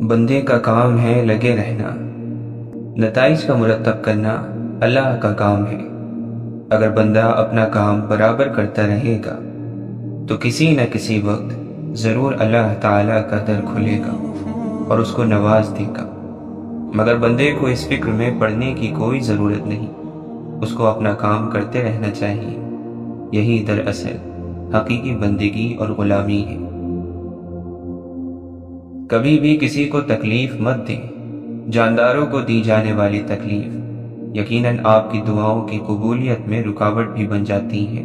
بندے کا کام ہے لگے رہنا، نتائج کا مرتب کرنا اللہ کا کام ہے۔ اگر بندہ اپنا کام برابر کرتا رہے گا تو کسی نہ کسی وقت ضرور اللہ تعالیٰ کا در کھلے گا اور اس کو نواز دے گا، مگر بندے کو اس فکر میں پڑنے کی کوئی ضرورت نہیں، اس کو اپنا کام کرتے رہنا چاہیے۔ یہی دراصل حقیقی بندگی اور غلامی ہے۔ کبھی بھی کسی کو تکلیف مت دیں۔ جانداروں کو دی جانے والی تکلیف یقیناً آپ کی دعاؤں کی قبولیت میں رکاوٹ بھی بن جاتی ہے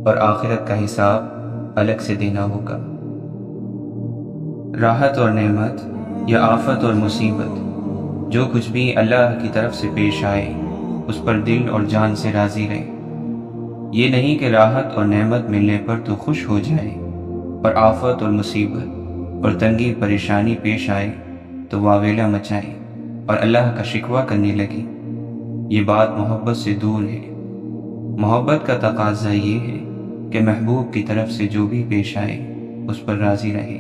اور آخرت کا حساب الگ سے دینا ہوگا۔ راحت اور نعمت یا آفت اور مصیبت، جو کچھ بھی اللہ کی طرف سے پیش آئے اس پر دل اور جان سے راضی رہے۔ یہ نہیں کہ راحت اور نعمت ملنے پر تو خوش ہو جائے اور آفت اور مصیبت اور تنگی پریشانی پیش آئے تو واویلا مچائے اور اللہ کا شکوہ کرنے لگے۔ یہ بات محبت سے دور ہے۔ محبت کا تقاضا یہ ہے کہ محبوب کی طرف سے جو بھی پیش آئے اس پر راضی رہے۔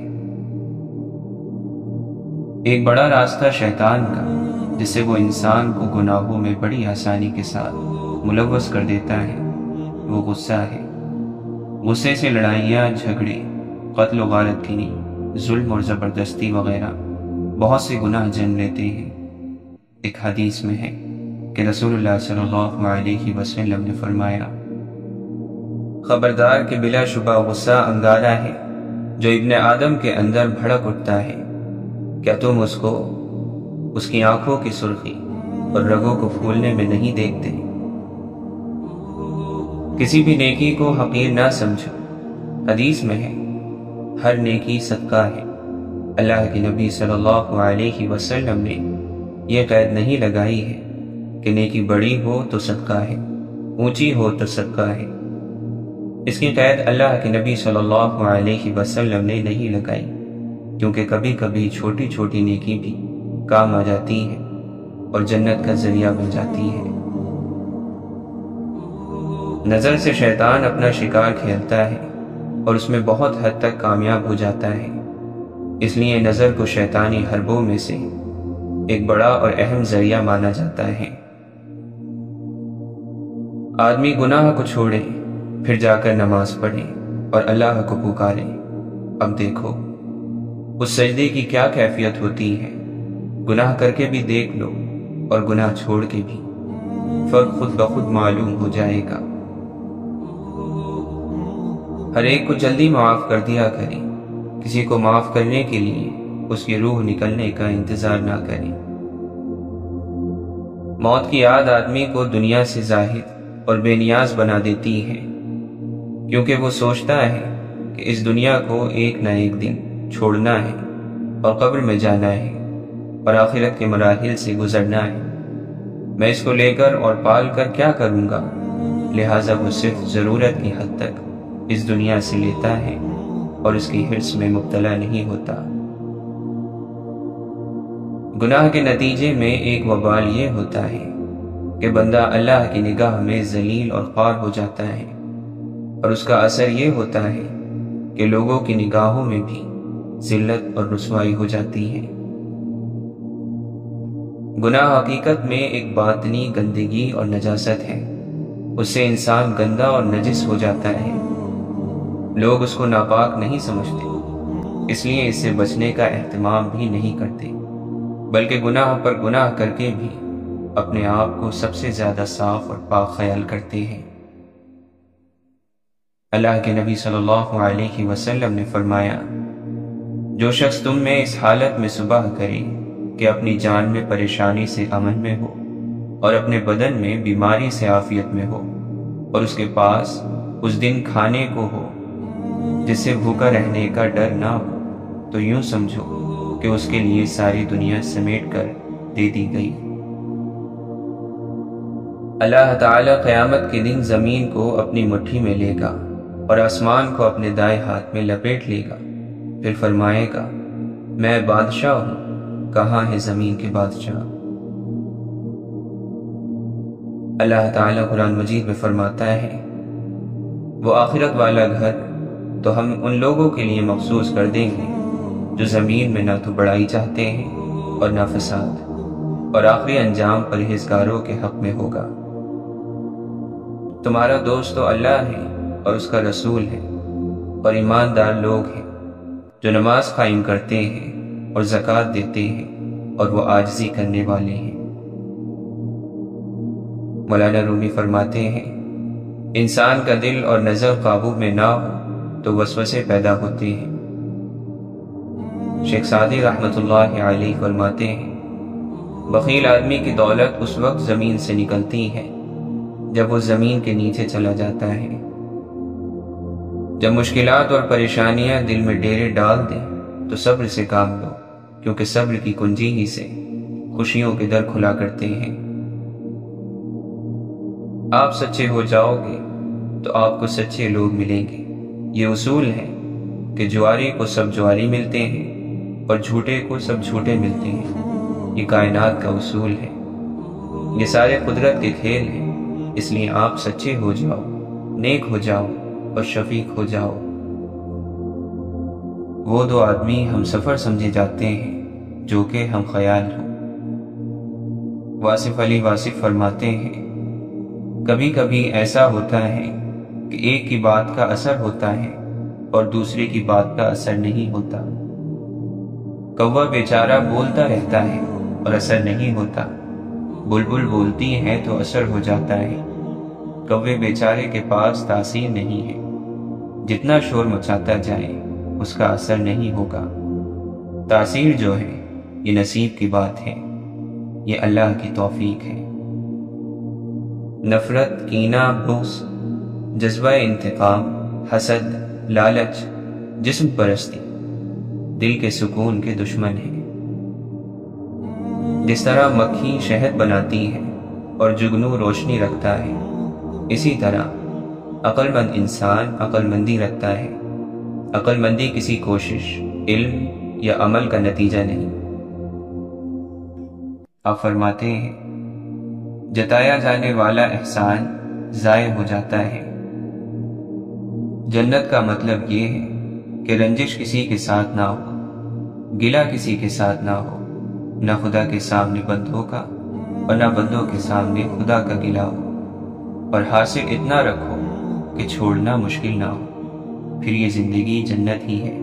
ایک بڑا راستہ شیطان کا جس سے وہ انسان کو گناہوں میں بڑی آسانی کے ساتھ ملوث کر دیتا ہے، وہ غصہ ہے۔ غصے سے لڑائیاں، جھگڑے، قتل و غارت گری، ظلم اور زبردستی وغیرہ بہت سے گناہ جنم لیتے ہیں۔ ایک حدیث میں ہے کہ رسول اللہ صلی اللہ علیہ وسلم نے فرمایا، خبردار کہ بلا شبہ غصہ انگارہ ہے جو ابن آدم کے اندر بھڑک اٹھتا ہے۔ کیا تم اس کو اس کی آنکھوں کی سرخی اور رگوں کو پھولنے میں نہیں دیکھتے؟ کسی بھی نیکی کو حقیر نہ سمجھو۔ حدیث میں ہے، ہر نیکی صدقہ ہے۔ اللہ کے نبی صلی اللہ علیہ وسلم نے یہ قید نہیں لگائی ہے کہ نیکی بڑی ہو تو صدقہ ہے، اونچی ہو تو صدقہ ہے۔ اس کی قید اللہ کے نبی صلی اللہ علیہ وسلم نے نہیں لگائی، کیونکہ کبھی کبھی چھوٹی چھوٹی نیکی بھی کام آ جاتی ہے اور جنت کا ذریعہ بن جاتی ہے۔ نظر سے شیطان اپنا شکار کھیلتا ہے اور اس میں بہت حد تک کامیاب ہو جاتا ہے۔ اس لیے نظر کو شیطانی حربوں میں سے ایک بڑا اور اہم ذریعہ مانا جاتا ہے۔ آدمی گناہ کو چھوڑے، پھر جا کر نماز پڑھے اور اللہ کو پکارے۔ اب دیکھو اس سجدے کی کیا کیفیت ہوتی ہے۔ گناہ کر کے بھی دیکھ لو اور گناہ چھوڑ کے بھی، فرق خود بخود معلوم ہو جائے گا۔ ہر ایک کو جلدی معاف کر دیا کریں۔ کسی کو معاف کرنے کے لیے اس کی روح نکلنے کا انتظار نہ کریں۔ موت کی یاد آدمی کو دنیا سے زاہد اور بے نیاز بنا دیتی ہے، کیونکہ وہ سوچتا ہے کہ اس دنیا کو ایک نہ ایک دن چھوڑنا ہے اور قبر میں جانا ہے اور آخرت کے مراحل سے گزرنا ہے۔ میں اس کو لے کر اور پال کر کیا کروں گا؟ لہٰذا وہ صرف ضرورت کی حد تک اس دنیا سے لیتا ہے اور اس کی حرص میں مبتلا نہیں ہوتا۔ گناہ کے نتیجے میں ایک وبال یہ ہوتا ہے کہ بندہ اللہ کی نگاہ میں ذلیل اور خوار ہو جاتا ہے، اور اس کا اثر یہ ہوتا ہے کہ لوگوں کی نگاہوں میں بھی ذلت اور رسوائی ہو جاتی ہے۔ گناہ حقیقت میں ایک باطنی گندگی اور نجاست ہے۔ اس سے انسان گندا اور نجس ہو جاتا ہے۔ لوگ اس کو ناپاک نہیں سمجھتے، اس لیے اس سے بچنے کا اہتمام بھی نہیں کرتے، بلکہ گناہ پر گناہ کر کے بھی اپنے آپ کو سب سے زیادہ صاف اور پاک خیال کرتے ہیں۔ اللہ کے نبی صلی اللہ علیہ وسلم نے فرمایا، جو شخص تم میں اس حالت میں صبح کرے کہ اپنی جان میں پریشانی سے امن میں ہو اور اپنے بدن میں بیماری سے عافیت میں ہو، اور اس کے پاس اس دن کھانے کو ہو جس سے بھوکا رہنے کا ڈر نہ ہو، تو یوں سمجھو کہ اس کے لیے ساری دنیا سمیٹ کر دے دی گئی۔ اللہ تعالیٰ قیامت کے دن زمین کو اپنی مٹھی میں لے گا اور آسمان کو اپنے دائیں ہاتھ میں لپیٹ لے گا، پھر فرمائے گا، میں بادشاہ ہوں، کہاں ہے زمین کے بادشاہ؟ اللہ تعالیٰ قرآن مجید میں فرماتا ہے، وہ آخرت والا گھر تو ہم ان لوگوں کے لیے مخصوص کر دیں گے جو زمین میں نہ تو بڑائی چاہتے ہیں اور نہ فساد، اور آخری انجام پرہیزگاروں کے حق میں ہوگا۔ تمہارا دوست تو اللہ ہے اور اس کا رسول ہے، اور ایماندار لوگ ہیں جو نماز قائم کرتے ہیں اور زکوٰۃ دیتے ہیں اور وہ عاجزی کرنے والے ہیں۔ مولانا رومی فرماتے ہیں، انسان کا دل اور نظر قابو میں نہ ہو تو وسوسے پیدا ہوتے ہیں۔ شیخ سعدی رحمۃ اللہ علیہ فرماتے ہیں، بخیل آدمی کی دولت اس وقت زمین سے نکلتی ہے جب وہ زمین کے نیچے چلا جاتا ہے۔ جب مشکلات اور پریشانیاں دل میں ڈیرے ڈال دیں تو صبر سے کام لو، کیونکہ صبر کی کنجی ہی سے خوشیوں کے در کھلا کرتے ہیں۔ آپ سچے ہو جاؤ گے تو آپ کو سچے لوگ ملیں گے۔ یہ اصول ہے کہ جواری کو سب جواری ملتے ہیں اور جھوٹے کو سب جھوٹے ملتے ہیں۔ یہ کائنات کا اصول ہے، یہ سارے قدرت کے کھیل ہیں۔ اس لیے آپ سچے ہو جاؤ، نیک ہو جاؤ اور شفیق ہو جاؤ۔ وہ دو آدمی ہم سفر سمجھے جاتے ہیں جو کہ ہم خیال ہوں۔ واصف علی واصف فرماتے ہیں، کبھی کبھی ایسا ہوتا ہے کہ ایک کی بات کا اثر ہوتا ہے اور دوسرے کی بات کا اثر نہیں ہوتا۔ کوا بیچارہ بولتا رہتا ہے اور اثر نہیں ہوتا، بلبل بولتی ہے تو اثر ہو جاتا ہے۔ کوے بیچارے کے پاس تاثیر نہیں ہے، جتنا شور مچاتا جائے اس کا اثر نہیں ہوگا۔ تاثیر جو ہے یہ نصیب کی بات ہے، یہ اللہ کی توفیق ہے۔ نفرت، کینہ، بغض، جذبہ انتقام، حسد، لالچ، جسم پرستی دل کے سکون کے دشمن ہیں۔ جس طرح مکھی شہد بناتی ہے اور جگنو روشنی رکھتا ہے، اسی طرح عقل مند انسان عقل مندی رکھتا ہے۔ عقل مندی کسی کوشش، علم یا عمل کا نتیجہ نہیں۔ آپ فرماتے ہیں، جتایا جانے والا احسان ضائع ہو جاتا ہے۔ جنت کا مطلب یہ ہے کہ رنجش کسی کے ساتھ نہ ہو، گلہ کسی کے ساتھ نہ ہو، نہ خدا کے سامنے بندوں کا اور نہ بندوں کے سامنے خدا کا گلہ ہو، اور حاصل اتنا رکھو کہ چھوڑنا مشکل نہ ہو، پھر یہ زندگی جنت ہی ہے۔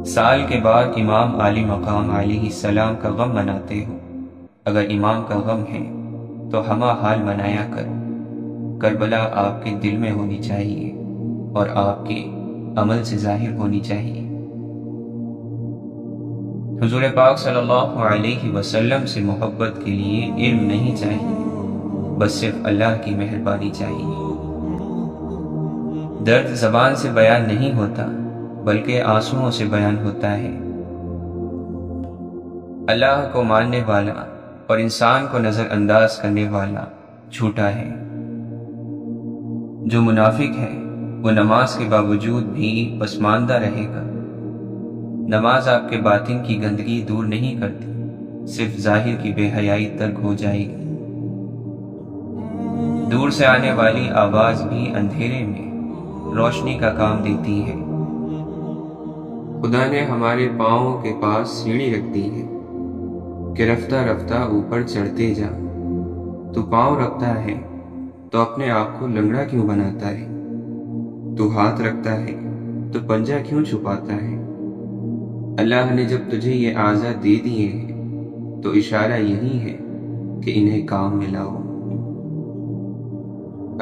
سال کے بعد امام علی مقام علیہ السلام کا غم مناتے ہو۔ اگر امام کا غم ہے تو ہمہ حال منایا کرو۔ کربلا آپ کے دل میں ہونی چاہیے اور آپ کے عمل سے ظاہر ہونی چاہیے۔ حضور پاک صلی اللہ علیہ وسلم سے محبت کے لیے علم نہیں چاہیے، بس صرف اللہ کی مہربانی چاہیے۔ درد زبان سے بیان نہیں ہوتا بلکہ آنسوؤں سے بیان ہوتا ہے۔ اللہ کو ماننے والا اور انسان کو نظر انداز کرنے والا جھوٹا ہے۔ جو منافق ہے وہ نماز کے باوجود بھی پسماندہ رہے گا۔ نماز آپ کے باطن کی گندگی دور نہیں کرتی، صرف ظاہر کی بے حیائی ترک ہو جائے گی۔ دور سے آنے والی آواز بھی اندھیرے میں روشنی کا کام دیتی ہے۔ خدا نے ہمارے پاؤں کے پاس سیڑھی رکھ دی ہے کہ رفتہ رفتہ اوپر چڑھتے جا۔ تو پاؤں رکھتا ہے تو اپنے آپ کو لنگڑا کیوں بناتا ہے؟ تو ہاتھ رکھتا ہے تو پنجہ کیوں چھپاتا ہے؟ اللہ نے جب تجھے یہ اعضاء دے دیے ہیں تو اشارہ یہی ہے کہ انہیں کام میں لاؤ۔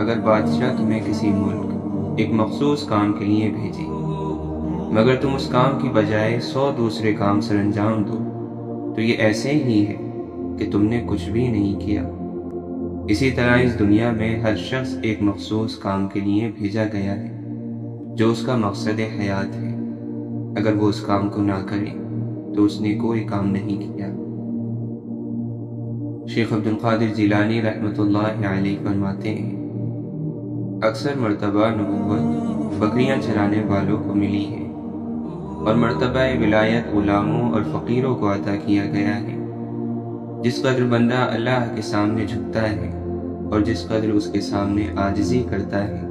اگر بادشاہ تمہیں کسی ملک ایک مخصوص کام کے لیے بھیجے، مگر تم اس کام کی بجائے 100 دوسرے کام سر انجام دو، تو یہ ایسے ہی ہے کہ تم نے کچھ بھی نہیں کیا۔ اسی طرح اس دنیا میں ہر شخص ایک مخصوص کام کے لیے بھیجا گیا ہے جو اس کا مقصد حیات ہے۔ اگر وہ اس کام کو نہ کرے تو اس نے کوئی کام نہیں کیا۔ شیخ عبد القادر جیلانی رحمۃ اللہ علیہ فرماتے ہیں، اکثر مرتبہ نبوت بکریاں چرانے والوں کو ملی ہے اور مرتبہ ولایت غلاموں اور فقیروں کو عطا کیا گیا ہے۔ جس قدر بندہ اللہ کے سامنے جھکتا ہے اور جس قدر اس کے سامنے عاجزی کرتا ہے،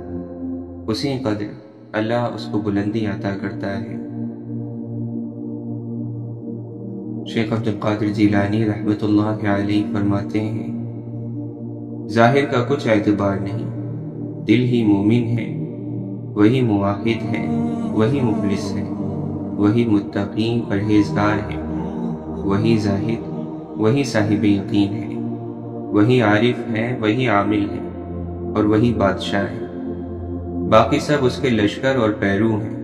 اسی قدر اللہ اس کو بلندی عطا کرتا ہے۔ شیخ عبد القادر جیلانی رحمۃ اللہ علیہ فرماتے ہیں، ظاہر کا کچھ اعتبار نہیں، دل ہی مومن ہے، وہی موحد ہے، وہی مخلص ہے، وہی متقی پرہیزگار ہے، وہی زاہد، وہی صاحب یقین ہے، وہی عارف ہے، وہی عامل ہے، اور وہی بادشاہ ہے۔ باقی سب اس کے لشکر اور پیرو ہیں۔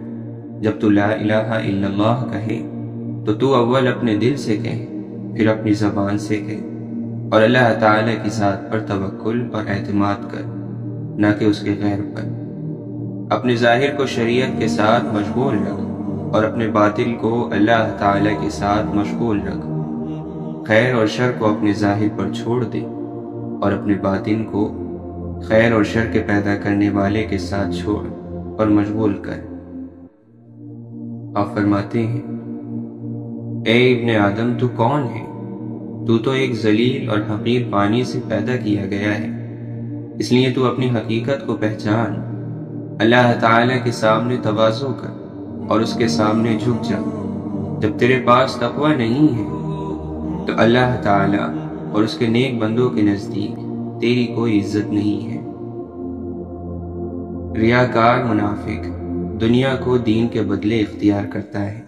جب تو لا الہ الا اللہ کہے تو اول اپنے دل سے کہے، پھر اپنی زبان سے کہے، اور اللہ تعالیٰ کی ذات پر توکل اور اعتماد کر، نہ کہ اس کے غیر پر۔ اپنے ظاہر کو شریعت کے ساتھ مشغول رکھ، اور اپنے باطل کو اللہ تعالیٰ کے ساتھ مشغول رکھ۔ خیر اور شر کو اپنے ظاہر پر چھوڑ دے، اور اپنے باطن کو خیر اور شر کے پیدا کرنے والے کے ساتھ چھوڑ اور مشغول کر۔ آپ فرماتے ہیں، اے ابن آدم، تو کون ہے؟ تو ایک ذلیل اور حقیر پانی سے پیدا کیا گیا ہے، اس لیے تو اپنی حقیقت کو پہچان۔ اللہ تعالیٰ کے سامنے تواضع کر اور اس کے سامنے جھک جا۔ جب تیرے پاس تقوی نہیں ہے تو اللہ تعالیٰ اور اس کے نیک بندوں کے نزدیک تیری کوئی عزت نہیں ہے۔ ریاکار منافق دنیا کو دین کے بدلے اختیار کرتا ہے،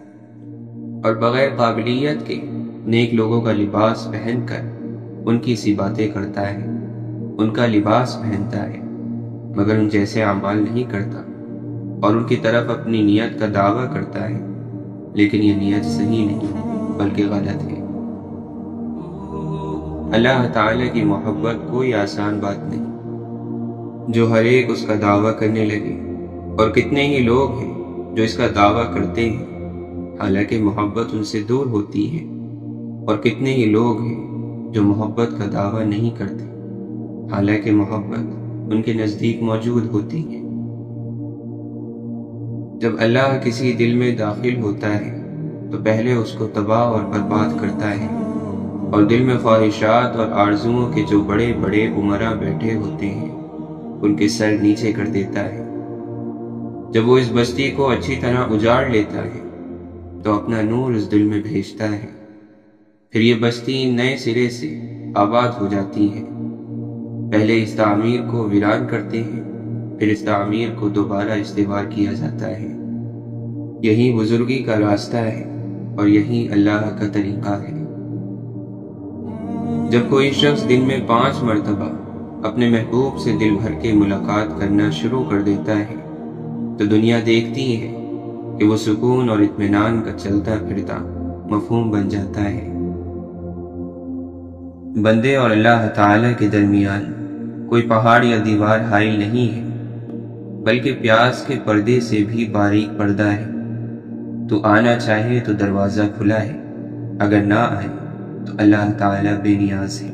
اور بغیر قابلیت کے نیک لوگوں کا لباس پہن کر ان کی سی باتیں کرتا ہے۔ ان کا لباس پہنتا ہے مگر ان جیسے اعمال نہیں کرتا، اور ان کی طرف اپنی نیت کا دعویٰ کرتا ہے، لیکن یہ نیت صحیح نہیں بلکہ غلط ہے۔ اللہ تعالیٰ کی محبت کوئی آسان بات نہیں، جو ہر ایک اس کا دعویٰ کرنے لگے، اور کتنے ہی لوگ ہیں جو اس کا دعویٰ کرتے ہیں حالانکہ محبت ان سے دور ہوتی ہے، اور کتنے ہی لوگ ہیں جو محبت کا دعویٰ نہیں کرتے حالانکہ محبت ان کے نزدیک موجود ہوتی ہے۔ جب اللہ کسی دل میں داخل ہوتا ہے تو پہلے اس کو تباہ اور برباد کرتا ہے، اور دل میں خواہشات اور آرزوؤں کے جو بڑے بڑے امراء بیٹھے ہوتے ہیں ان کے سر نیچے کر دیتا ہے۔ جب وہ اس بستی کو اچھی طرح اجاڑ لیتا ہے تو اپنا نور اس دل میں بھیجتا ہے، پھر یہ بستی نئے سرے سے آباد ہو جاتی ہے۔ پہلے اس تعمیر کو ویران کرتے ہیں، پھر اس تعمیر کو دوبارہ استوار کیا جاتا ہے۔ یہی بزرگی کا راستہ ہے اور یہی اللہ کا طریقہ ہے۔ جب کوئی شخص دن میں 5 مرتبہ اپنے محبوب سے دل بھر کے ملاقات کرنا شروع کر دیتا ہے تو دنیا دیکھتی ہے کہ وہ سکون اور اطمینان کا چلتا پھرتا مفہوم بن جاتا ہے۔ بندے اور اللہ تعالیٰ کے درمیان کوئی پہاڑ یا دیوار حائل نہیں ہے، بلکہ پیاس کے پردے سے بھی باریک پردہ ہے۔ تو آنا چاہے تو دروازہ کھلا ہے، اگر نہ آئے تو اللہ تعالیٰ بے نیاز ہے۔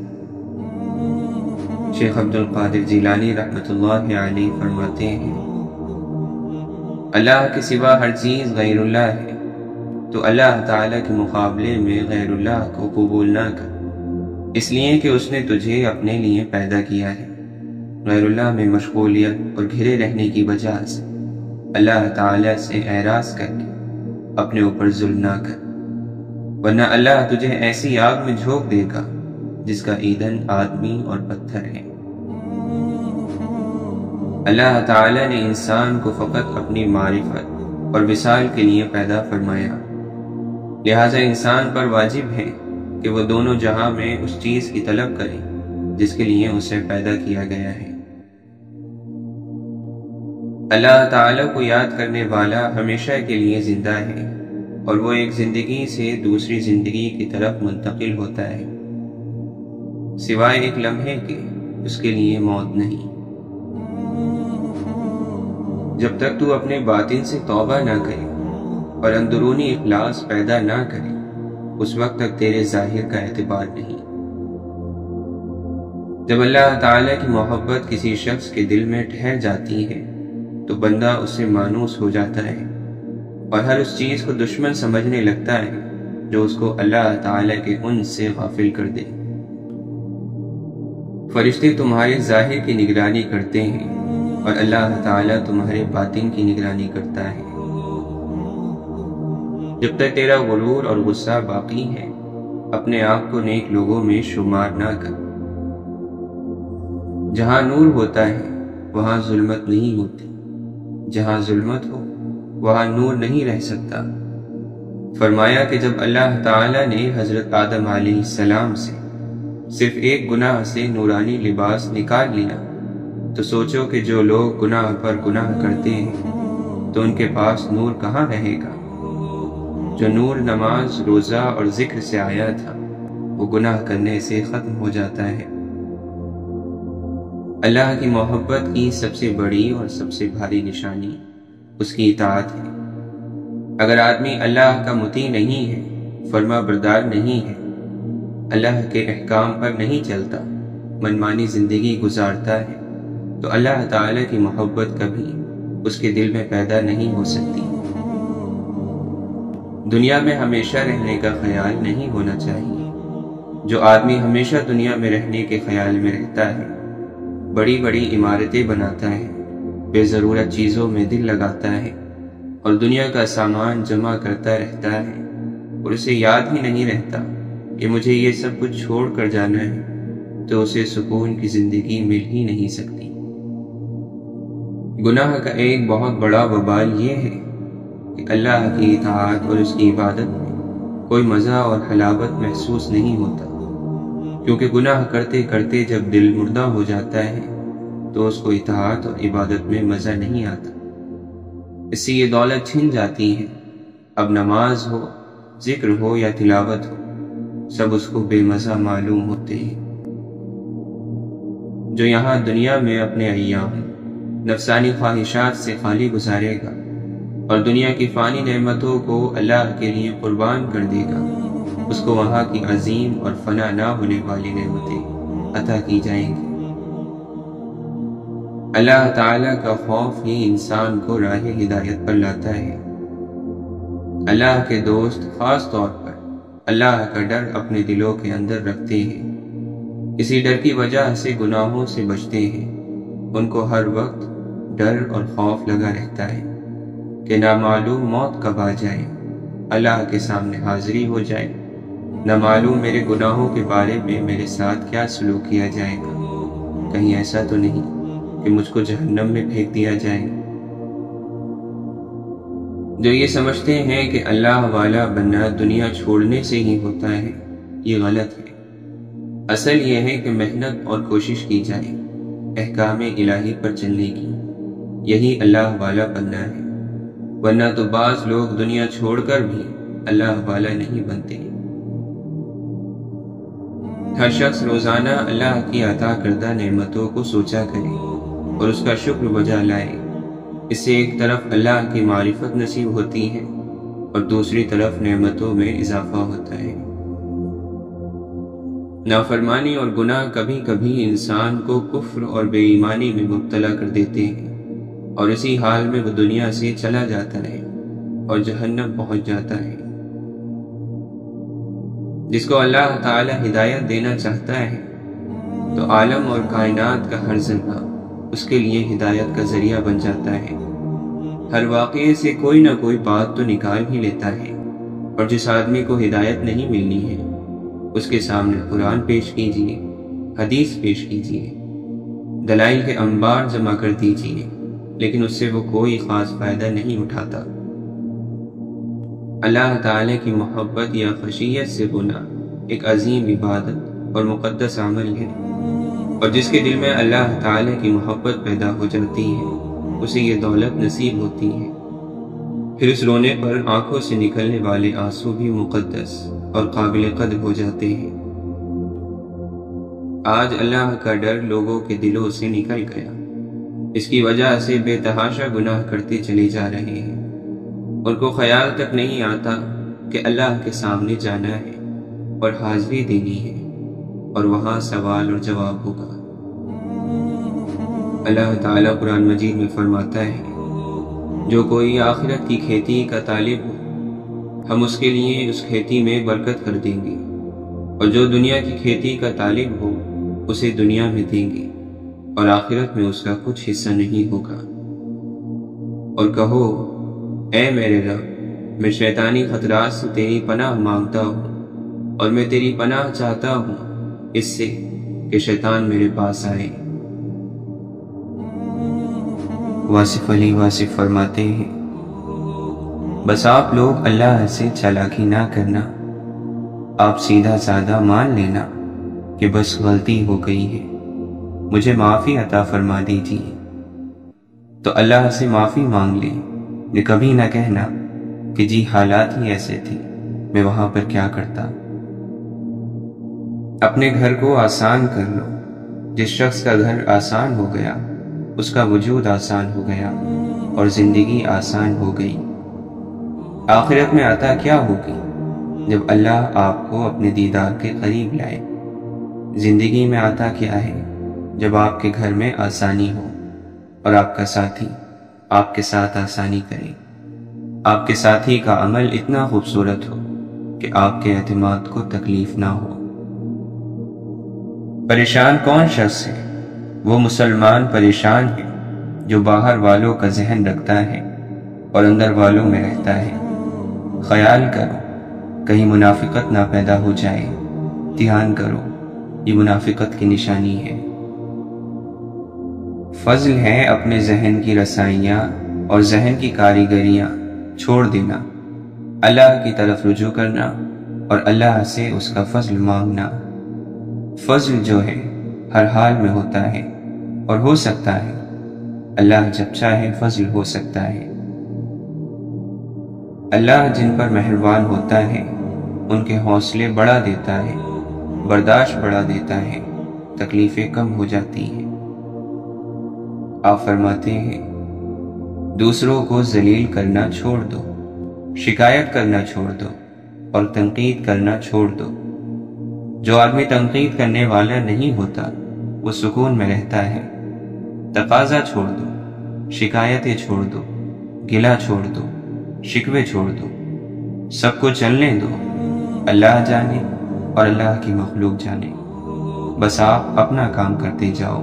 شیخ عبد القادر جیلانی رحمۃ اللہ علیہ فرماتے ہیں، اللہ کے سوا ہر چیز غیر اللہ ہے، تو اللہ تعالیٰ کے مقابلے میں غیر اللہ کو قبول نہ کر، اس لیے کہ اس نے تجھے اپنے لیے پیدا کیا ہے۔ غیر اللہ میں مشغولیت اور گھرے رہنے کی وجہ سے اللہ تعالیٰ سے اعراض کر کے اپنے اوپر ظلم نہ کر، ورنہ اللہ تجھے ایسی آگ میں جھونک دے گا جس کا ایندھن آدمی اور پتھر ہے۔ اللہ تعالیٰ نے انسان کو فقط اپنی معرفت اور وصال کے لیے پیدا فرمایا، لہٰذا انسان پر واجب ہے کہ وہ دونوں جہاں میں اس چیز کی طلب کرے جس کے لیے اسے پیدا کیا گیا ہے۔ اللہ تعالیٰ کو یاد کرنے والا ہمیشہ کے لیے زندہ ہے، اور وہ ایک زندگی سے دوسری زندگی کی طرف منتقل ہوتا ہے، سوائے ایک لمحے کے اس کے لیے موت نہیں۔ جب تک تو اپنے باطن سے توبہ نہ کرے اور اندرونی اخلاص پیدا نہ کرے، اس وقت تک تیرے ظاہر کا اعتبار نہیں۔ جب اللہ تعالیٰ کی محبت کسی شخص کے دل میں ٹھہر جاتی ہے تو بندہ اس سے مانوس ہو جاتا ہے اور ہر اس چیز کو دشمن سمجھنے لگتا ہے جو اس کو اللہ تعالیٰ کے انس سے غافل کر دے۔ فرشتے تمہارے ظاہر کی نگرانی کرتے ہیں اور اللہ تعالیٰ تمہارے باطن کی نگرانی کرتا ہے۔ جب تک تیرا غرور اور غصہ باقی ہے اپنے آپ کو نیک لوگوں میں شمار نہ کر۔ جہاں نور ہوتا ہے وہاں ظلمت نہیں ہوتی، جہاں ظلمت ہو وہاں نور نہیں رہ سکتا۔ فرمایا کہ جب اللہ تعالیٰ نے حضرت آدم علیہ السلام سے صرف ایک گناہ سے نورانی لباس نکال لیا تو سوچو کہ جو لوگ گناہ پر گناہ کرتے ہیں تو ان کے پاس نور کہاں رہے گا۔ جو نور نماز، روزہ اور ذکر سے آیا تھا وہ گناہ کرنے سے ختم ہو جاتا ہے۔ اللہ کی محبت کی سب سے بڑی اور سب سے بھاری نشانی اس کی اطاعت ہے۔ اگر آدمی اللہ کا مطیع نہیں ہے، فرما بردار نہیں ہے، اللہ کے احکام پر نہیں چلتا، منمانی زندگی گزارتا ہے، تو اللہ تعالیٰ کی محبت کبھی اس کے دل میں پیدا نہیں ہو سکتی۔ دنیا میں ہمیشہ رہنے کا خیال نہیں ہونا چاہیے۔ جو آدمی ہمیشہ دنیا میں رہنے کے خیال میں رہتا ہے، بڑی بڑی عمارتیں بناتا ہے، بے ضرورت چیزوں میں دل لگاتا ہے اور دنیا کا سامان جمع کرتا رہتا ہے اور اسے یاد ہی نہیں رہتا کہ مجھے یہ سب کچھ چھوڑ کر جانا ہے، تو اسے سکون کی زندگی مل ہی نہیں سکتی۔ گناہ کا ایک بہت بڑا وبال یہ ہے کہ اللہ کی اطاعت اور اس کی عبادت میں کوئی مزہ اور حلاوت محسوس نہیں ہوتا، کیونکہ گناہ کرتے کرتے جب دل مردہ ہو جاتا ہے تو اس کو اطاعت اور عبادت میں مزہ نہیں آتا۔ اس سے یہ دولت چھن جاتی ہے۔ اب نماز ہو، ذکر ہو یا تلاوت ہو، سب اس کو بے مزہ معلوم ہوتے ہیں۔ جو یہاں دنیا میں اپنے ایام نفسانی خواہشات سے خالی گزارے گا اور دنیا کی فانی نعمتوں کو اللہ کے لیے قربان کر دے گا، اس کو وہاں کی عظیم اور فنا نہ ہونے والی نعمتیں عطا کی جائیں گی۔ اللہ تعالیٰ کا خوف ہی انسان کو راہ ہدایت پر لاتا ہے۔ اللہ کے دوست خاص طور پر اللہ کا ڈر اپنے دلوں کے اندر رکھتے ہیں۔ اسی ڈر کی وجہ سے گناہوں سے بچتے ہیں۔ ان کو ہر وقت ڈر اور خوف لگا رہتا ہے کہ نہ معلوم موت کب آ جائے، اللہ کے سامنے حاضری ہو جائے، نہ معلوم میرے گناہوں کے بارے میں میرے ساتھ کیا سلوک کیا جائے گا، کہیں ایسا تو نہیں کہ مجھ کو جہنم میں پھینک دیا جائے۔ جو یہ سمجھتے ہیں کہ اللہ والا بننا دنیا چھوڑنے سے ہی ہوتا ہے، یہ غلط ہے۔ اصل یہ ہے کہ محنت اور کوشش کی جائے احکام الہی پر چلنے کی، یہی اللہ والا بننا ہے، ورنہ تو بعض لوگ دنیا چھوڑ کر بھی اللہ والا نہیں بنتے۔ ہر شخص روزانہ اللہ کی عطا کردہ نعمتوں کو سوچا کرے اور اس کا شکر بجا لائے۔ اس سے ایک طرف اللہ کی معرفت نصیب ہوتی ہے اور دوسری طرف نعمتوں میں اضافہ ہوتا ہے۔ نافرمانی اور گناہ کبھی کبھی انسان کو کفر اور بے ایمانی میں مبتلا کر دیتے ہیں اور اسی حال میں وہ دنیا سے چلا جاتا ہے اور جہنم پہنچ جاتا ہے۔ جس کو اللہ تعالی ہدایت دینا چاہتا ہے تو عالم اور کائنات کا ہر ذرہ اس کے لیے ہدایت کا ذریعہ بن جاتا ہے۔ ہر واقعے سے کوئی نہ کوئی بات تو نکال ہی لیتا ہے، اور جس آدمی کو ہدایت نہیں ملنی ہے اس کے سامنے قرآن پیش کیجیے، حدیث پیش کیجیے، دلائل کے انبار جمع کر دیجیے، لیکن اس سے وہ کوئی خاص فائدہ نہیں اٹھاتا۔ اللہ تعالی کی محبت یا خشیت سے ہونا ایک عظیم عبادت اور مقدس عمل ہے، اور جس کے دل میں اللہ تعالی کی محبت پیدا ہو جاتی ہے اسے یہ دولت نصیب ہوتی ہے۔ پھر اس رونے پر آنکھوں سے نکلنے والے آنسو بھی مقدس اور قابل قدر ہو جاتے ہیں۔ آج اللہ کا ڈر لوگوں کے دلوں سے نکل گیا، اس کی وجہ سے بے تحاشا گناہ کرتے چلے جا رہے ہیں۔ ان کو خیال تک نہیں آتا کہ اللہ کے سامنے جانا ہے اور حاضری دینی ہے اور وہاں سوال اور جواب ہوگا۔ اللہ تعالیٰ قرآن مجید میں فرماتا ہے، جو کوئی آخرت کی کھیتی کا طالب ہو ہم اس کے لیے اس کھیتی میں برکت کر دیں گے، اور جو دنیا کی کھیتی کا طالب ہو اسے دنیا میں دیں گے اور آخرت میں اس کا کچھ حصہ نہیں ہوگا۔ اور کہو، اے میرے رب، میں شیطانی خطرات سے تیری پناہ مانگتا ہوں اور میں تیری پناہ چاہتا ہوں اس سے کہ شیطان میرے پاس آئے۔ واصف علی واصف فرماتے ہیں، بس آپ لوگ اللہ سے چالاکی نہ کرنا، آپ سیدھا سادہ مان لینا کہ بس غلطی ہو گئی ہے، مجھے معافی عطا فرما دیجیے۔ تو اللہ سے معافی مانگ لیں، یہ کبھی نہ کہنا کہ جی حالات ہی ایسے تھے، میں وہاں پر کیا کرتا۔ اپنے گھر کو آسان کر لو، جس شخص کا گھر آسان ہو گیا اس کا وجود آسان ہو گیا اور زندگی آسان ہو گئی۔ آخرت میں عطا کیا ہوگی جب اللہ آپ کو اپنے دیدار کے قریب لائے؟ زندگی میں عطا کیا ہے جب آپ کے گھر میں آسانی ہو اور آپ کا ساتھی آپ کے ساتھ آسانی کرے، آپ کے ساتھی کا عمل اتنا خوبصورت ہو کہ آپ کے اعتماد کو تکلیف نہ ہو۔ پریشان کون شخص ہے؟ وہ مسلمان پریشان ہے جو باہر والوں کا ذہن رکھتا ہے اور اندر والوں میں رہتا ہے۔ خیال کرو کہیں منافقت نہ پیدا ہو جائے، دھیان کرو یہ منافقت کی نشانی ہے۔ فضل ہے اپنے ذہن کی رسائیاں اور ذہن کی کاریگریاں چھوڑ دینا، اللہ کی طرف رجوع کرنا اور اللہ سے اس کا فضل مانگنا۔ فضل جو ہے ہر حال میں ہوتا ہے اور ہو سکتا ہے، اللہ جب چاہے فضل ہو سکتا ہے۔ اللہ جن پر مہربان ہوتا ہے ان کے حوصلے بڑھا دیتا ہے، برداشت بڑھا دیتا ہے، تکلیفیں کم ہو جاتی ہیں۔ آپ فرماتے ہیں، دوسروں کو ذلیل کرنا چھوڑ دو، شکایت کرنا چھوڑ دو اور تنقید کرنا چھوڑ دو۔ جو آدمی تنقید کرنے والا نہیں ہوتا وہ سکون میں رہتا ہے۔ تقاضا چھوڑ دو، شکایتیں چھوڑ دو، گلہ چھوڑ دو، شکوے چھوڑ دو، سب کو چلنے دو۔ اللہ جانے اور اللہ کی مخلوق جانے، بس آپ اپنا کام کرتے جاؤ۔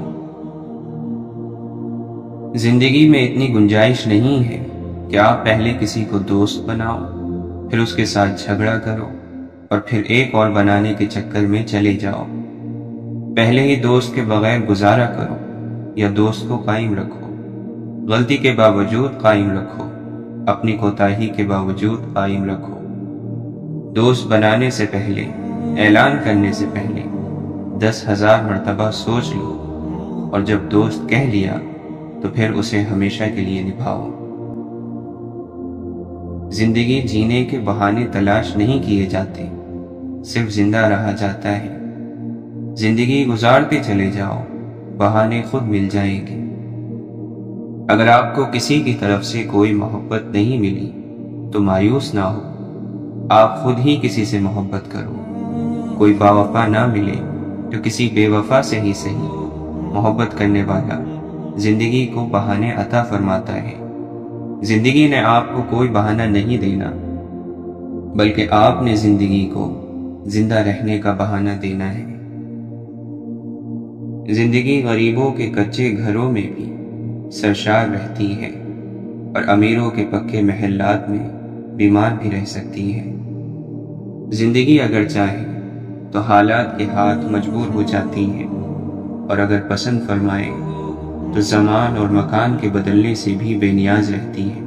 زندگی میں اتنی گنجائش نہیں ہے کہ آپ پہلے کسی کو دوست بناؤ، پھر اس کے ساتھ جھگڑا کرو اور پھر ایک اور بنانے کے چکر میں چلے جاؤ۔ پہلے ہی دوست کے بغیر گزارا کرو یا دوست کو قائم رکھو، غلطی کے باوجود قائم رکھو، اپنی کوتاہی کے باوجود قائم رکھو۔ دوست بنانے سے پہلے، اعلان کرنے سے پہلے 10,000 مرتبہ سوچ لو، اور جب دوست کہہ لیا تو پھر اسے ہمیشہ کے لیے نبھاؤ۔ زندگی جینے کے بہانے تلاش نہیں کیے جاتے، صرف زندہ رہا جاتا ہے۔ زندگی گزارتے چلے جاؤ، بہانے خود مل جائیں گے۔ اگر آپ کو کسی کی طرف سے کوئی محبت نہیں ملی تو مایوس نہ ہو، آپ خود ہی کسی سے محبت کرو۔ کوئی باوفا نہ ملے تو کسی بے وفا سے ہی صحیح، محبت کرنے والا زندگی کو بہانے عطا فرماتا ہے۔ زندگی نے آپ کو کوئی بہانہ نہیں دینا، بلکہ آپ نے زندگی کو زندہ رہنے کا بہانہ دینا ہے۔ زندگی غریبوں کے کچے گھروں میں بھی سرشار رہتی ہے اور امیروں کے پکے محلات میں بیمار بھی رہ سکتی ہے۔ زندگی اگر چاہے تو حالات کے ہاتھ مجبور ہو جاتی ہے، اور اگر پسند فرمائے تو زمان اور مکان کے بدلنے سے بھی بے نیاز رہتی ہے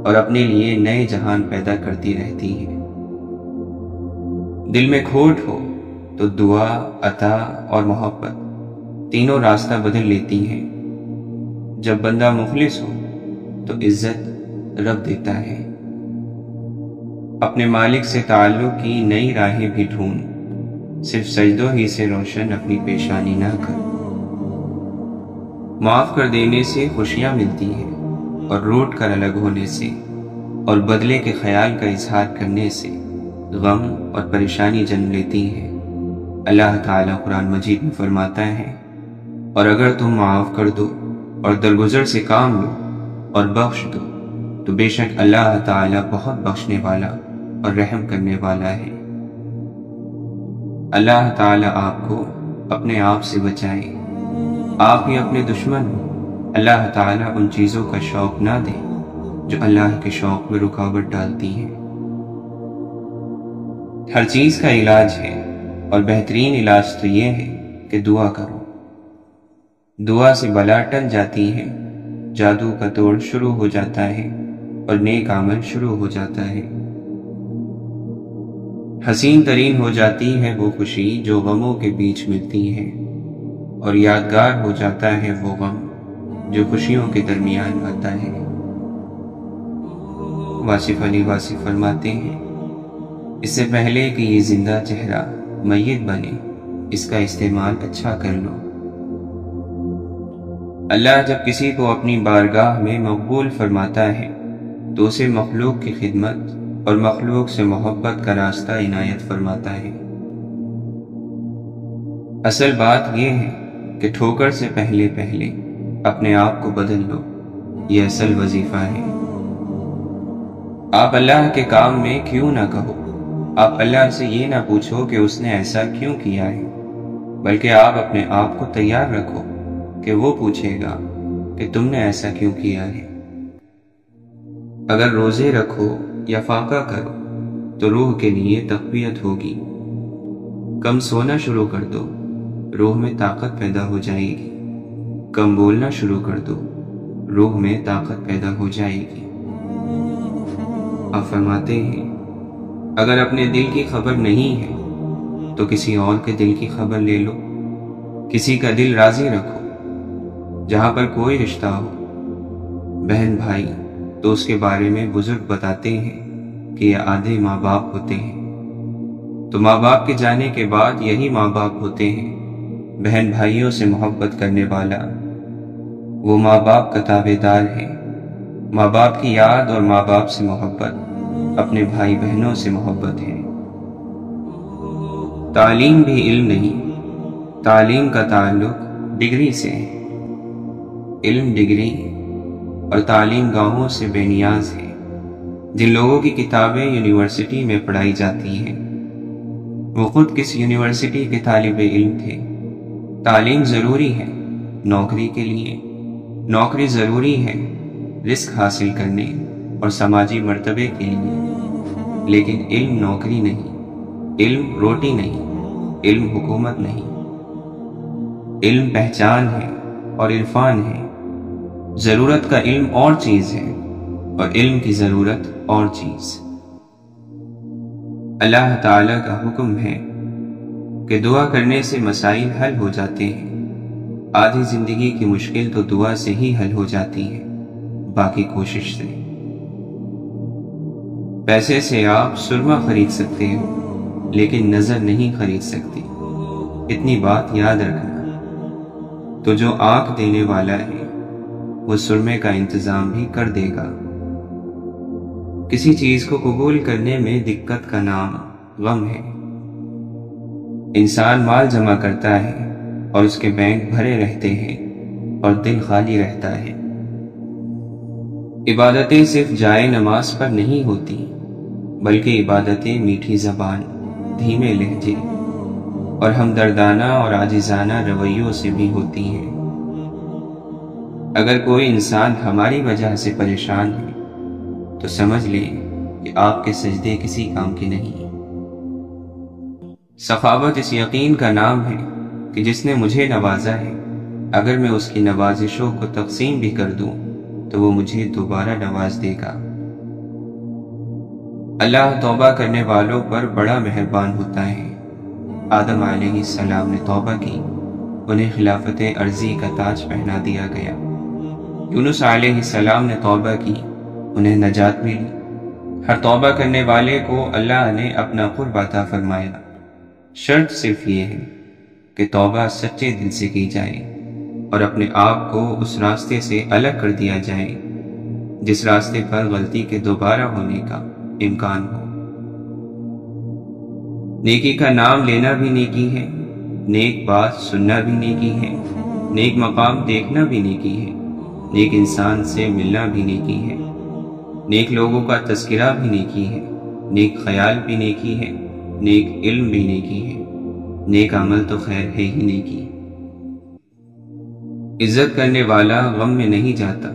اور اپنے لیے نئے جہان پیدا کرتی رہتی ہے۔ دل میں کھوٹ ہو تو دعا، عطا اور محبت تینوں راستہ بدل لیتی ہیں۔ جب بندہ مخلص ہو تو عزت رب دیتا ہے۔ اپنے مالک سے تعلق کی نئی راہیں بھی ڈھونڈ، صرف سجدوں ہی سے روشن اپنی پیشانی نہ کر۔ معاف کر دینے سے خوشیاں ملتی ہیں، اور روٹ کر الگ ہونے سے اور بدلے کے خیال کا اظہار کرنے سے غم اور پریشانی جنم لیتی ہے۔ اللہ تعالیٰ قرآن مجید میں فرماتا ہے، اور اگر تم معاف کر دو اور درگزر سے کام لو اور بخش دو تو بے شک اللہ تعالیٰ بہت بخشنے والا اور رحم کرنے والا ہے۔ اللہ تعالیٰ آپ کو اپنے آپ سے بچائے۔ آپ ہی اپنے دشمن ہو۔ اللہ تعالیٰ ان چیزوں کا شوق نہ دے جو اللہ کے شوق میں رکاوٹ ڈالتی ہیں۔ ہر چیز کا علاج ہے، اور بہترین علاج تو یہ ہے کہ دعا کرو۔ دعا سے بلا ٹل جاتی ہے، جادو کا توڑ شروع ہو جاتا ہے، اور نیک عمل شروع ہو جاتا ہے۔ حسین ترین ہو جاتی ہے وہ خوشی جو غموں کے بیچ ملتی ہے، اور یادگار ہو جاتا ہے وہ غم جو خوشیوں کے درمیان آتا ہے۔ واصف علی واصف فرماتے ہیں، اس سے پہلے کہ یہ زندہ چہرہ میت بنے، اس کا استعمال اچھا کر لو۔ اللہ جب کسی کو اپنی بارگاہ میں مقبول فرماتا ہے تو اسے مخلوق کی خدمت اور مخلوق سے محبت کا راستہ عنایت فرماتا ہے۔ اصل بات یہ ہے کہ ٹھوکر سے پہلے اپنے آپ کو بدل لو، یہ اصل وظیفہ ہے۔ آپ اللہ کے کام میں کیوں نہ کہو، آپ اللہ سے یہ نہ پوچھو کہ اس نے ایسا کیوں کیا ہے، بلکہ آپ اپنے آپ کو تیار رکھو کہ وہ پوچھے گا کہ تم نے ایسا کیوں کیا ہے۔ اگر روزے رکھو یا فاقہ کرو تو روح کے لیے تقویت ہوگی۔ کم سونا شروع کر دو، روح میں طاقت پیدا ہو جائے گی۔ کم بولنا شروع کر دو، روح میں طاقت پیدا ہو جائے گی۔ آپ فرماتے ہیں، اگر اپنے دل کی خبر نہیں ہے تو کسی اور کے دل کی خبر لے لو۔ کسی کا دل راضی رکھو۔ جہاں پر کوئی رشتہ ہو، بہن بھائی، تو اس کے بارے میں بزرگ بتاتے ہیں کہ یہ آدھے ماں باپ ہوتے ہیں، تو ماں باپ کے جانے کے بعد یہی ماں باپ ہوتے ہیں۔ بہن بھائیوں سے محبت کرنے والا وہ ماں باپ کا تابع دار ہے۔ ماں باپ کی یاد اور ماں باپ سے محبت اپنے بھائی بہنوں سے محبت ہے۔ تعلیم بھی علم نہیں، تعلیم کا تعلق ڈگری سے ہے۔ علم ڈگری اور تعلیم گاہوں سے بے نیاز ہے۔ جن لوگوں کی کتابیں یونیورسٹی میں پڑھائی جاتی ہیں وہ خود کس یونیورسٹی کے طالب علم تھے۔ تعلیم ضروری ہے نوکری کے لیے، نوکری ضروری ہے رزق حاصل کرنے اور سماجی مرتبے کے لیے، لیکن علم نوکری نہیں، علم روٹی نہیں، علم حکومت نہیں۔ علم پہچان ہے اور عرفان ہے۔ ضرورت کا علم اور چیز ہے اور علم کی ضرورت اور چیز۔ اللہ تعالیٰ کا حکم ہے کہ دعا کرنے سے مسائل حل ہو جاتے ہیں۔ آدھی زندگی کی مشکل تو دعا سے ہی حل ہو جاتی ہے، باقی کوشش سے۔ پیسے سے آپ سرما خرید سکتے ہو لیکن نظر نہیں خرید سکتے، اتنی بات یاد رکھنا۔ تو جو آنکھ دینے والا ہے وہ سرمے کا انتظام بھی کر دے گا۔ کسی چیز کو قبول کرنے میں دقت کا نام غم ہے۔ انسان مال جمع کرتا ہے اور اس کے بینک بھرے رہتے ہیں اور دل خالی رہتا ہے۔ عبادتیں صرف جائے نماز پر نہیں ہوتی، بلکہ عبادتیں میٹھی زبان، دھیمے لہجے اور ہمدردانہ اور عاجزانہ رویوں سے بھی ہوتی ہیں۔ اگر کوئی انسان ہماری وجہ سے پریشان ہے تو سمجھ لیں کہ آپ کے سجدے کسی کام کے نہیں۔ سخاوت اس یقین کا نام ہے کہ جس نے مجھے نوازا ہے، اگر میں اس کی نوازشوں کو تقسیم بھی کر دوں تو وہ مجھے دوبارہ نواز دے گا۔ اللہ توبہ کرنے والوں پر بڑا مہربان ہوتا ہے۔ آدم علیہ السلام نے توبہ کی، انہیں خلافت ارضی کا تاج پہنا دیا گیا۔ یونس علیہ السلام نے توبہ کی، انہیں نجات ملی۔ ہر توبہ کرنے والے کو اللہ نے اپنا قرب عطا فرمایا۔ شرط صرف یہ ہے کہ توبہ سچے دل سے کی جائے اور اپنے آپ کو اس راستے سے الگ کر دیا جائے جس راستے پر غلطی کے دوبارہ ہونے کا امکان ہو۔ نیکی کا نام لینا بھی نیکی ہے، نیک بات سننا بھی نیکی ہے، نیک مقام دیکھنا بھی نیکی ہے، نیک انسان سے ملنا بھی نیکی ہے، نیک لوگوں کا تذکرہ بھی نیکی ہے، نیک خیال بھی نیکی ہے، نیک علم بھی نیکی ہے، نیک عمل تو خیر ہے ہی نیکی۔ عزت کرنے والا غم میں نہیں جاتا،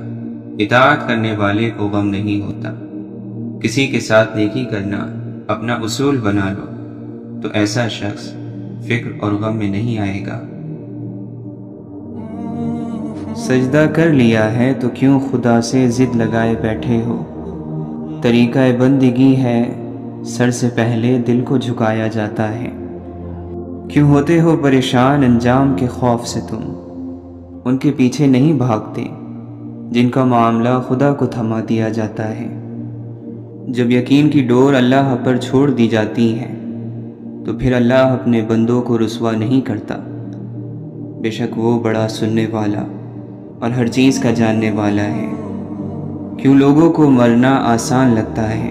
اطاعت کرنے والے کو غم نہیں ہوتا۔ کسی کے ساتھ نیکی کرنا اپنا اصول بنا لو تو ایسا شخص فکر اور غم میں نہیں آئے گا۔ سجدہ کر لیا ہے تو کیوں خدا سے ضد لگائے بیٹھے ہو؟ طریقہ بندگی ہے سر سے پہلے دل کو جھکایا جاتا ہے۔ کیوں ہوتے ہو پریشان انجام کے خوف سے تم؟ ان کے پیچھے نہیں بھاگتے جن کا معاملہ خدا کو تھما دیا جاتا ہے۔ جب یقین کی ڈور اللہ پر چھوڑ دی جاتی ہے تو پھر اللہ اپنے بندوں کو رسوا نہیں کرتا۔ بے شک وہ بڑا سننے والا اور ہر چیز کا جاننے والا ہے۔ کیوں لوگوں کو مرنا آسان لگتا ہے؟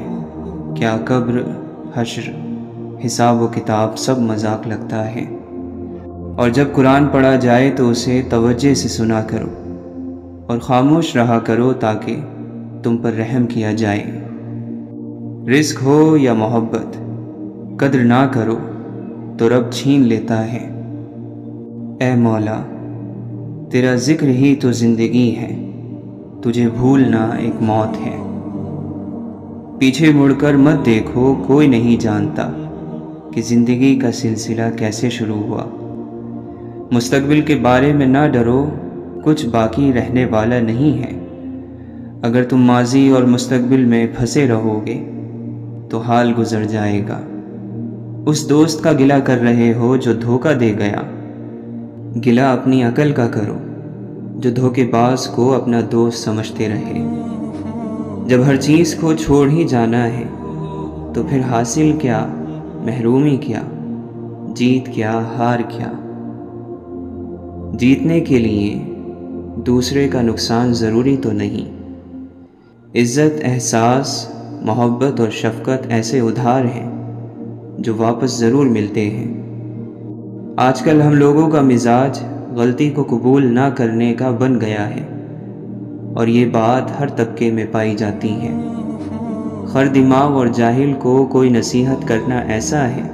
کیا قبر، حشر، حساب و کتاب سب مذاق لگتا ہے؟ اور جب قرآن پڑھا جائے تو اسے توجہ سے سنا کرو اور خاموش رہا کرو تاکہ تم پر رحم کیا جائے۔ رزق ہو یا محبت، قدر نہ کرو تو رب چھین لیتا ہے۔ اے مولا، تیرا ذکر ہی تو زندگی ہے، تجھے بھولنا ایک موت ہے۔ پیچھے مڑ کر مت دیکھو، کوئی نہیں جانتا کہ زندگی کا سلسلہ کیسے شروع ہوا۔ مستقبل کے بارے میں نہ ڈرو، کچھ باقی رہنے والا نہیں ہے۔ اگر تم ماضی اور مستقبل میں پھنسے رہو گے تو حال گزر جائے گا۔ اس دوست کا گلہ کر رہے ہو جو دھوکہ دے گیا، گلہ اپنی عقل کا کرو جو دھوکے باز کو اپنا دوست سمجھتے رہے۔ جب ہر چیز کو چھوڑ ہی جانا ہے تو پھر حاصل کیا، محرومی کیا، جیت کیا، ہار کیا؟ جیتنے کے لیے دوسرے کا نقصان ضروری تو نہیں۔ عزت، احساس، محبت اور شفقت ایسے ادھار ہیں جو واپس ضرور ملتے ہیں۔ آج کل ہم لوگوں کا مزاج غلطی کو قبول نہ کرنے کا بن گیا ہے، اور یہ بات ہر طبقے میں پائی جاتی ہے۔ خر دماغ اور جاہل کو کوئی نصیحت کرنا ایسا ہے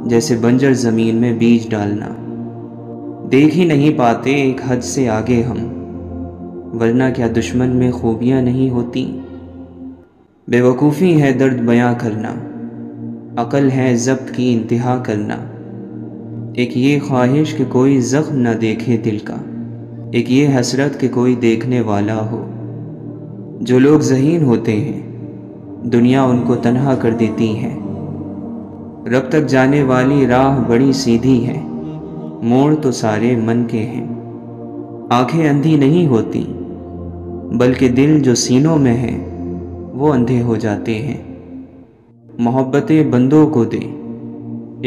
جیسے بنجر زمین میں بیج ڈالنا۔ دیکھ ہی نہیں پاتے ایک حد سے آگے ہم، ورنہ کیا دشمن میں خوبیاں نہیں ہوتی؟ بے وقوفی ہے درد بیاں کرنا، عقل ہے ضبط کی انتہا کرنا۔ ایک یہ خواہش کہ کوئی زخم نہ دیکھے دل کا، ایک یہ حسرت کہ کوئی دیکھنے والا ہو۔ جو لوگ ذہین ہوتے ہیں دنیا ان کو تنہا کر دیتی ہے۔ رب تک جانے والی راہ بڑی سیدھی ہے، موڑ تو سارے من کے ہیں۔ آنکھیں اندھی نہیں ہوتی بلکہ دل جو سینوں میں ہے وہ اندھے ہو جاتے ہیں۔ محبتیں بندوں کو دے،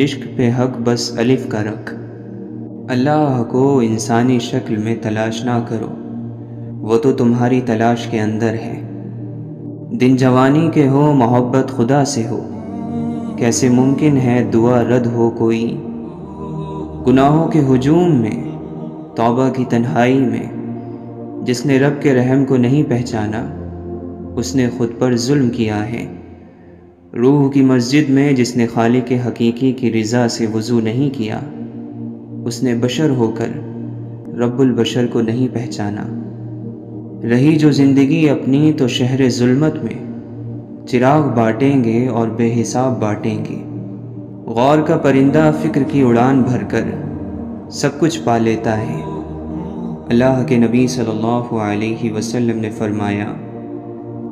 عشق پہ حق بس الف کا رکھ۔ اللہ کو انسانی شکل میں تلاش نہ کرو، وہ تو تمہاری تلاش کے اندر ہے۔ دن جوانی کے ہو محبت خدا سے ہو، کیسے ممکن ہے دعا رد ہو کوئی؟ گناہوں کے ہجوم میں، توبہ کی تنہائی میں، جس نے رب کے رحم کو نہیں پہچانا اس نے خود پر ظلم کیا ہے۔ روح کی مسجد میں جس نے خالق حقیقی کی رضا سے وضو نہیں کیا اس نے بشر ہو کر رب البشر کو نہیں پہچانا۔ رہی جو زندگی اپنی تو شہر ظلمت میں چراغ بانٹیں گے اور بے حساب بانٹیں گے۔ غور کا پرندہ فکر کی اڑان بھر کر سب کچھ پا لیتا ہے۔ اللہ کے نبی صلی اللہ علیہ وسلم نے فرمایا،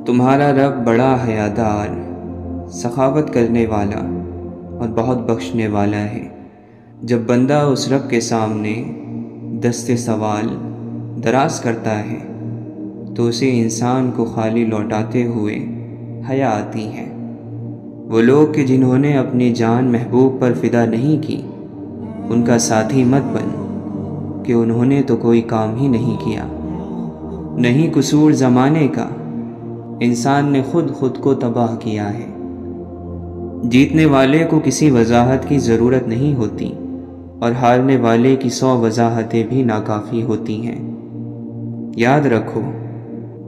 تمہارا رب بڑا حیادار، سخاوت کرنے والا اور بہت بخشنے والا ہے۔ جب بندہ اس رب کے سامنے دست سوال دراز کرتا ہے تو اسے انسان کو خالی لوٹاتے ہوئے حیا آتی ہے۔ وہ لوگ کہ جنہوں نے اپنی جان محبوب پر فدا نہیں کی، ان کا ساتھی مت بن کہ انہوں نے تو کوئی کام ہی نہیں کیا۔ نہیں قصور زمانے کا، انسان نے خود کو تباہ کیا ہے۔ جیتنے والے کو کسی وضاحت کی ضرورت نہیں ہوتی اور ہارنے والے کی 100 وضاحتیں بھی ناکافی ہوتی ہیں۔ یاد رکھو،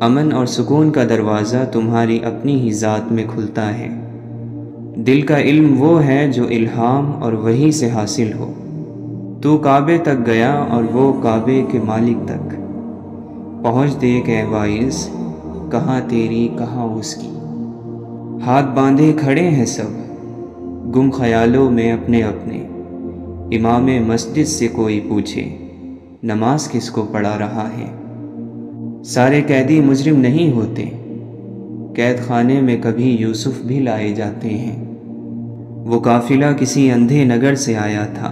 امن اور سکون کا دروازہ تمہاری اپنی ہی ذات میں کھلتا ہے۔ دل کا علم وہ ہے جو الہام اور وحی سے حاصل ہو۔ تو کعبے تک گیا اور وہ کعبے کے مالک تک پہنچ دیکھ اے واعظ، کہاں تیری کہاں اس کی۔ ہاتھ باندھے کھڑے ہیں سب، گم خیالوں میں اپنے اپنے، امام مسجد سے کوئی پوچھے نماز کس کو پڑھا رہا ہے۔ سارے قیدی مجرم نہیں ہوتے، قید خانے میں کبھی یوسف بھی لائے جاتے ہیں۔ وہ قافلہ کسی اندھے نگر سے آیا تھا،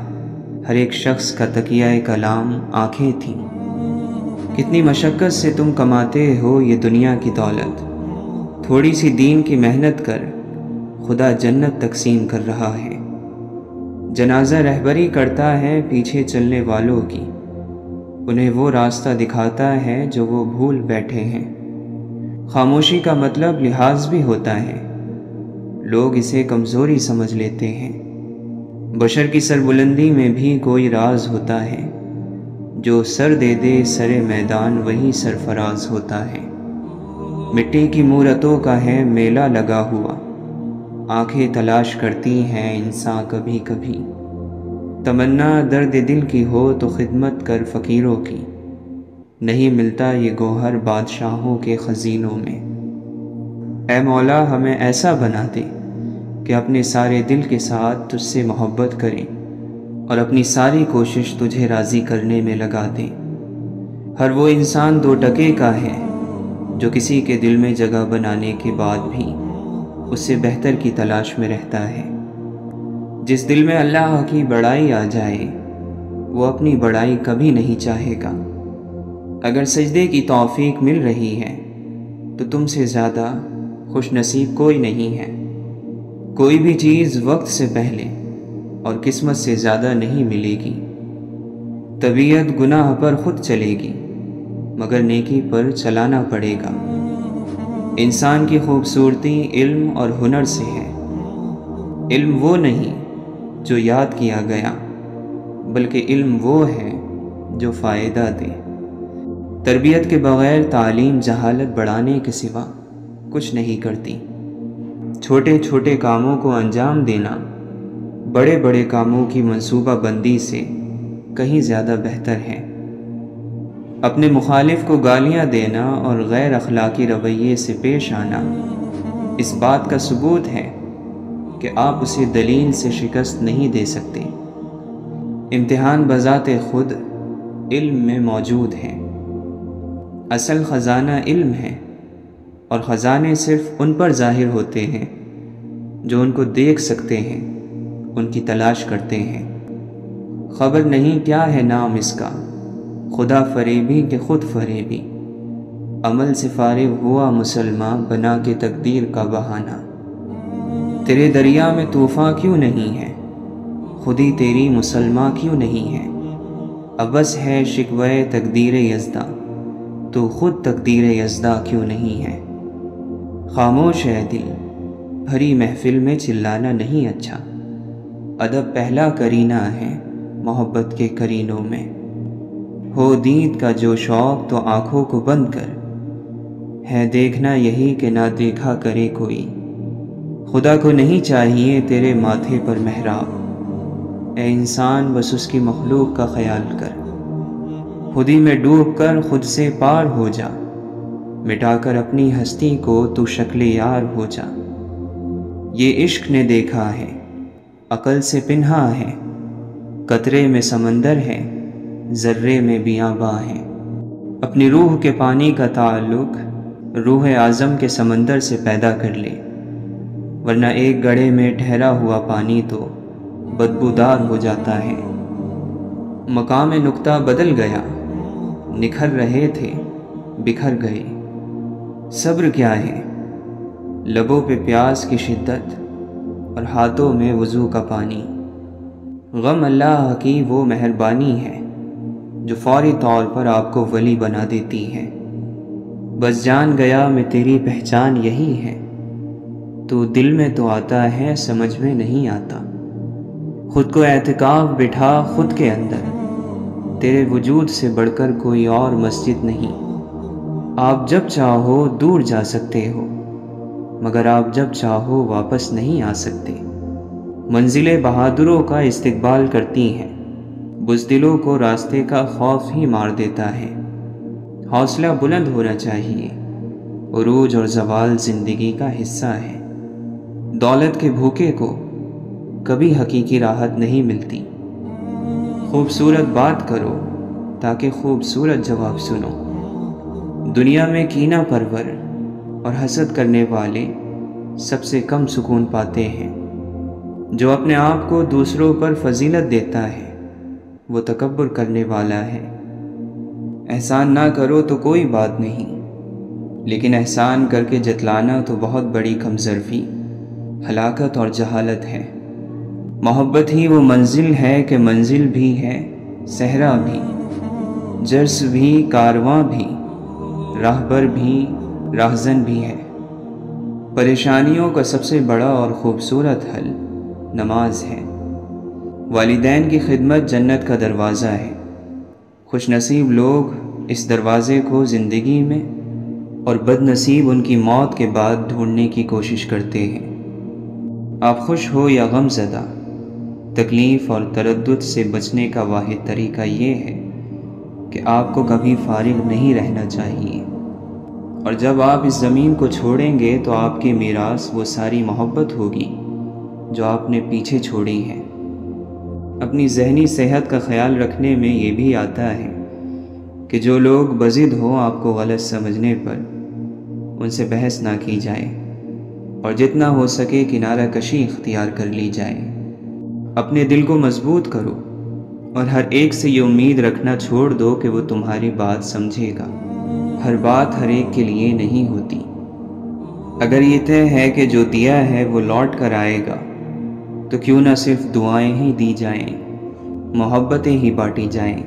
ہر ایک شخص کا تکیہ کلام آنکھیں تھیں۔ کتنی مشقت سے تم کماتے ہو یہ دنیا کی دولت، تھوڑی سی دین کی محنت کر خدا جنت تقسیم کر رہا ہے۔ جنازہ رہبری کرتا ہے پیچھے چلنے والوں کی، انہیں وہ راستہ دکھاتا ہے جو وہ بھول بیٹھے ہیں۔ خاموشی کا مطلب لحاظ بھی ہوتا ہے، لوگ اسے کمزوری سمجھ لیتے ہیں۔ بشر کی سربلندی میں بھی کوئی راز ہوتا ہے، جو سر دے دے سر میدان وہی سرفراز ہوتا ہے۔ مٹی کی مورتوں کا ہے میلہ لگا ہوا، آنکھیں تلاش کرتی ہیں انسان کبھی کبھی۔ تمنا درد دل کی ہو تو خدمت کر فقیروں کی، نہیں ملتا یہ گوہر بادشاہوں کے خزینوں میں۔ اے مولا ہمیں ایسا بنا دے کہ اپنے سارے دل کے ساتھ تجھ سے محبت کریں اور اپنی ساری کوشش تجھے راضی کرنے میں لگا دیں۔ ہر وہ انسان 2 ٹکے کا ہے جو کسی کے دل میں جگہ بنانے کے بعد بھی اس سے بہتر کی تلاش میں رہتا ہے۔ جس دل میں اللہ کی بڑائی آ جائے وہ اپنی بڑائی کبھی نہیں چاہے گا۔ اگر سجدے کی توفیق مل رہی ہے تو تم سے زیادہ خوش نصیب کوئی نہیں ہے۔ کوئی بھی چیز وقت سے پہلے اور قسمت سے زیادہ نہیں ملے گی۔ طبیعت گناہ پر خود چلے گی مگر نیکی پر چلانا پڑے گا۔ انسان کی خوبصورتی علم اور ہنر سے ہے۔ علم وہ نہیں جو یاد کیا گیا، بلکہ علم وہ ہے جو فائدہ دے۔ تربیت کے بغیر تعلیم جہالت بڑھانے کے سوا کچھ نہیں کرتی۔ چھوٹے چھوٹے کاموں کو انجام دینا بڑے بڑے کاموں کی منصوبہ بندی سے کہیں زیادہ بہتر ہے۔ اپنے مخالف کو گالیاں دینا اور غیر اخلاقی رویے سے پیش آنا اس بات کا ثبوت ہے کہ آپ اسے دلیل سے شکست نہیں دے سکتے۔ امتحان بذات خود علم میں موجود ہے۔ اصل خزانہ علم ہے اور خزانے صرف ان پر ظاہر ہوتے ہیں جو ان کو دیکھ سکتے ہیں، ان کی تلاش کرتے ہیں۔ خبر نہیں کیا ہے نام اس کا، خدا فریبی کہ خود فریبی، عمل سے فارغ ہوا مسلمان بنا کے تقدیر کا بہانہ۔ تیرے دریا میں طوفاں کیوں نہیں ہے، خودی تیری مسلماں کیوں نہیں ہے؟ ابس ہے شکوہ تقدیر یزداں، تو خود تقدیر یزداں کیوں نہیں ہے؟ خاموش ہے دل، بھری محفل میں چلانا نہیں اچھا۔ ادب پہلا کرینہ ہے محبت کے کرینوں میں۔ ہو دید کا جو شوق تو آنکھوں کو بند کر، ہے دیکھنا یہی کہ نہ دیکھا کرے کوئی۔ خدا کو نہیں چاہیے تیرے ماتھے پر محراب، اے انسان بس اس کی مخلوق کا خیال کر۔ خودی میں ڈوب کر خود سے پار ہو جا، مٹا کر اپنی ہستی کو تو شکل یار ہو جا۔ یہ عشق نے دیکھا ہے، عقل سے پنہا ہے، قطرے میں سمندر ہے، ذرے میں بیاباں ہے۔ اپنی روح کے پانی کا تعلق روح اعظم کے سمندر سے پیدا کر لے، ورنہ ایک گڑھے میں ٹھہرا ہوا پانی تو بدبودار ہو جاتا ہے۔ مقام نقطہ بدل گیا، نکھر رہے تھے بکھر گئے۔ صبر کیا ہے؟ لبوں پہ پیاس کی شدت اور ہاتھوں میں وضو کا پانی۔ غم اللہ کی وہ مہربانی ہے جو فوری طور پر آپ کو ولی بنا دیتی ہے۔ بس جان گیا میں تیری پہچان یہی ہے، تو دل میں تو آتا ہے سمجھ میں نہیں آتا۔ خود کو اعتکاف بٹھا خود کے اندر، تیرے وجود سے بڑھ کر کوئی اور مسجد نہیں۔ آپ جب چاہو دور جا سکتے ہو، مگر آپ جب چاہو واپس نہیں آ سکتے۔ منزلیں بہادروں کا استقبال کرتی ہیں، بزدلوں کو راستے کا خوف ہی مار دیتا ہے۔ حوصلہ بلند ہونا چاہیے، عروج اور زوال زندگی کا حصہ ہے۔ دولت کے بھوکے کو کبھی حقیقی راحت نہیں ملتی۔ خوبصورت بات کرو تاکہ خوبصورت جواب سنو۔ دنیا میں کینہ پرور اور حسد کرنے والے سب سے کم سکون پاتے ہیں۔ جو اپنے آپ کو دوسروں پر فضیلت دیتا ہے وہ تکبر کرنے والا ہے۔ احسان نہ کرو تو کوئی بات نہیں، لیکن احسان کر کے جتلانا تو بہت بڑی کمظرفی، ہلاکت اور جہالت ہے۔ محبت ہی وہ منزل ہے کہ منزل بھی ہے، صحرا بھی، جرس بھی، کارواں بھی، راہبر بھی، راہزن بھی ہے۔ پریشانیوں کا سب سے بڑا اور خوبصورت حل نماز ہے۔ والدین کی خدمت جنت کا دروازہ ہے۔ خوش نصیب لوگ اس دروازے کو زندگی میں اور بد نصیب ان کی موت کے بعد ڈھونڈنے کی کوشش کرتے ہیں۔ آپ خوش ہو یا غم زدہ، تکلیف اور تردد سے بچنے کا واحد طریقہ یہ ہے کہ آپ کو کبھی فارغ نہیں رہنا چاہیے۔ اور جب آپ اس زمین کو چھوڑیں گے تو آپ کی میراث وہ ساری محبت ہوگی جو آپ نے پیچھے چھوڑی ہے۔ اپنی ذہنی صحت کا خیال رکھنے میں یہ بھی آتا ہے کہ جو لوگ بضد ہوں آپ کو غلط سمجھنے پر، ان سے بحث نہ کی جائے اور جتنا ہو سکے کنارہ کشی اختیار کر لی جائے۔ اپنے دل کو مضبوط کرو اور ہر ایک سے یہ امید رکھنا چھوڑ دو کہ وہ تمہاری بات سمجھے گا۔ ہر بات ہر ایک کے لیے نہیں ہوتی۔ اگر یہ طے ہے کہ جو دیا ہے وہ لوٹ کر آئے گا تو کیوں نہ صرف دعائیں ہی دی جائیں، محبتیں ہی بانٹی جائیں۔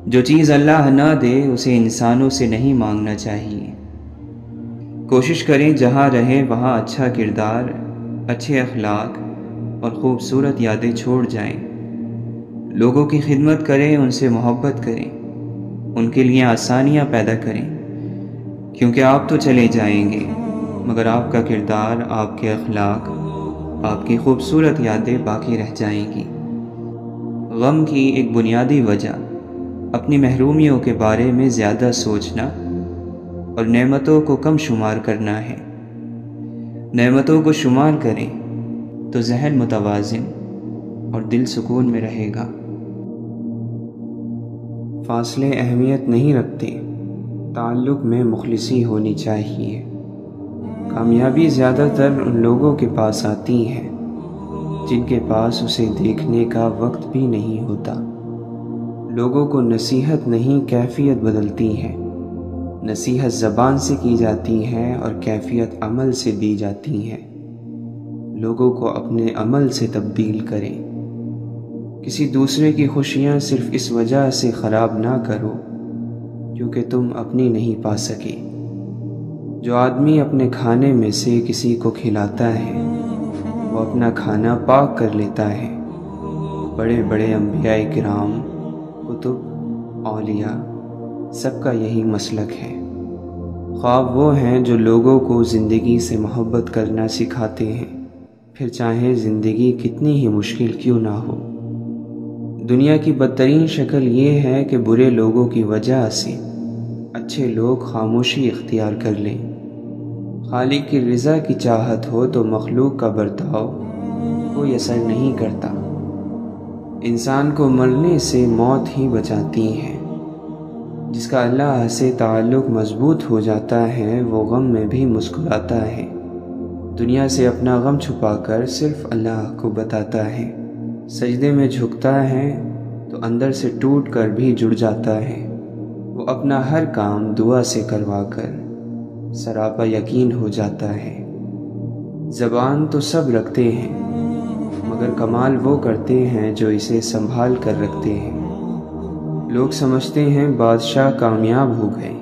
جو چیز اللہ نہ دے اسے انسانوں سے نہیں مانگنا چاہیے۔ کوشش کریں جہاں رہیں وہاں اچھا کردار، اچھے اخلاق اور خوبصورت یادیں چھوڑ جائیں۔ لوگوں کی خدمت کریں، ان سے محبت کریں، ان کے لیے آسانیاں پیدا کریں، کیونکہ آپ تو چلے جائیں گے مگر آپ کا کردار، آپ کے اخلاق، آپ کی خوبصورت یادیں باقی رہ جائیں گی۔ غم کی ایک بنیادی وجہ اپنی محرومیوں کے بارے میں زیادہ سوچنا اور نعمتوں کو کم شمار کرنا ہے۔ نعمتوں کو شمار کریں تو ذہن متوازن اور دل سکون میں رہے گا۔ فاصلے اہمیت نہیں رکھتے، تعلق میں مخلصی ہونی چاہیے۔ کامیابی زیادہ تر ان لوگوں کے پاس آتی ہے جن کے پاس اسے دیکھنے کا وقت بھی نہیں ہوتا۔ لوگوں کو نصیحت نہیں کیفیت بدلتی ہے۔ نصیحت زبان سے کی جاتی ہے اور کیفیت عمل سے دی جاتی ہے۔ لوگوں کو اپنے عمل سے تبدیل کریں۔ کسی دوسرے کی خوشیاں صرف اس وجہ سے خراب نہ کرو کیونکہ تم اپنی نہیں پا سکے۔ جو آدمی اپنے کھانے میں سے کسی کو کھلاتا ہے وہ اپنا کھانا پاک کر لیتا ہے۔ بڑے بڑے انبیاء کرام، کتب، اولیاء، سب کا یہی مسلک ہے۔ خواب وہ ہیں جو لوگوں کو زندگی سے محبت کرنا سکھاتے ہیں، پھر چاہے زندگی کتنی ہی مشکل کیوں نہ ہو۔ دنیا کی بدترین شکل یہ ہے کہ برے لوگوں کی وجہ سے اچھے لوگ خاموشی اختیار کر لیں۔ خالق کی رضا کی چاہت ہو تو مخلوق کا برتاؤ کوئی اثر نہیں کرتا۔ انسان کو مرنے سے موت ہی بچاتی ہے۔ جس کا اللہ سے تعلق مضبوط ہو جاتا ہے وہ غم میں بھی مسکراتا ہے۔ دنیا سے اپنا غم چھپا کر صرف اللہ کو بتاتا ہے۔ سجدے میں جھکتا ہے تو اندر سے ٹوٹ کر بھی جڑ جاتا ہے۔ وہ اپنا ہر کام دعا سے کروا کر سراپا یقین ہو جاتا ہے۔ زبان تو سب رکھتے ہیں مگر کمال وہ کرتے ہیں جو اسے سنبھال کر رکھتے ہیں۔ لوگ سمجھتے ہیں بادشاہ کامیاب ہو گئے،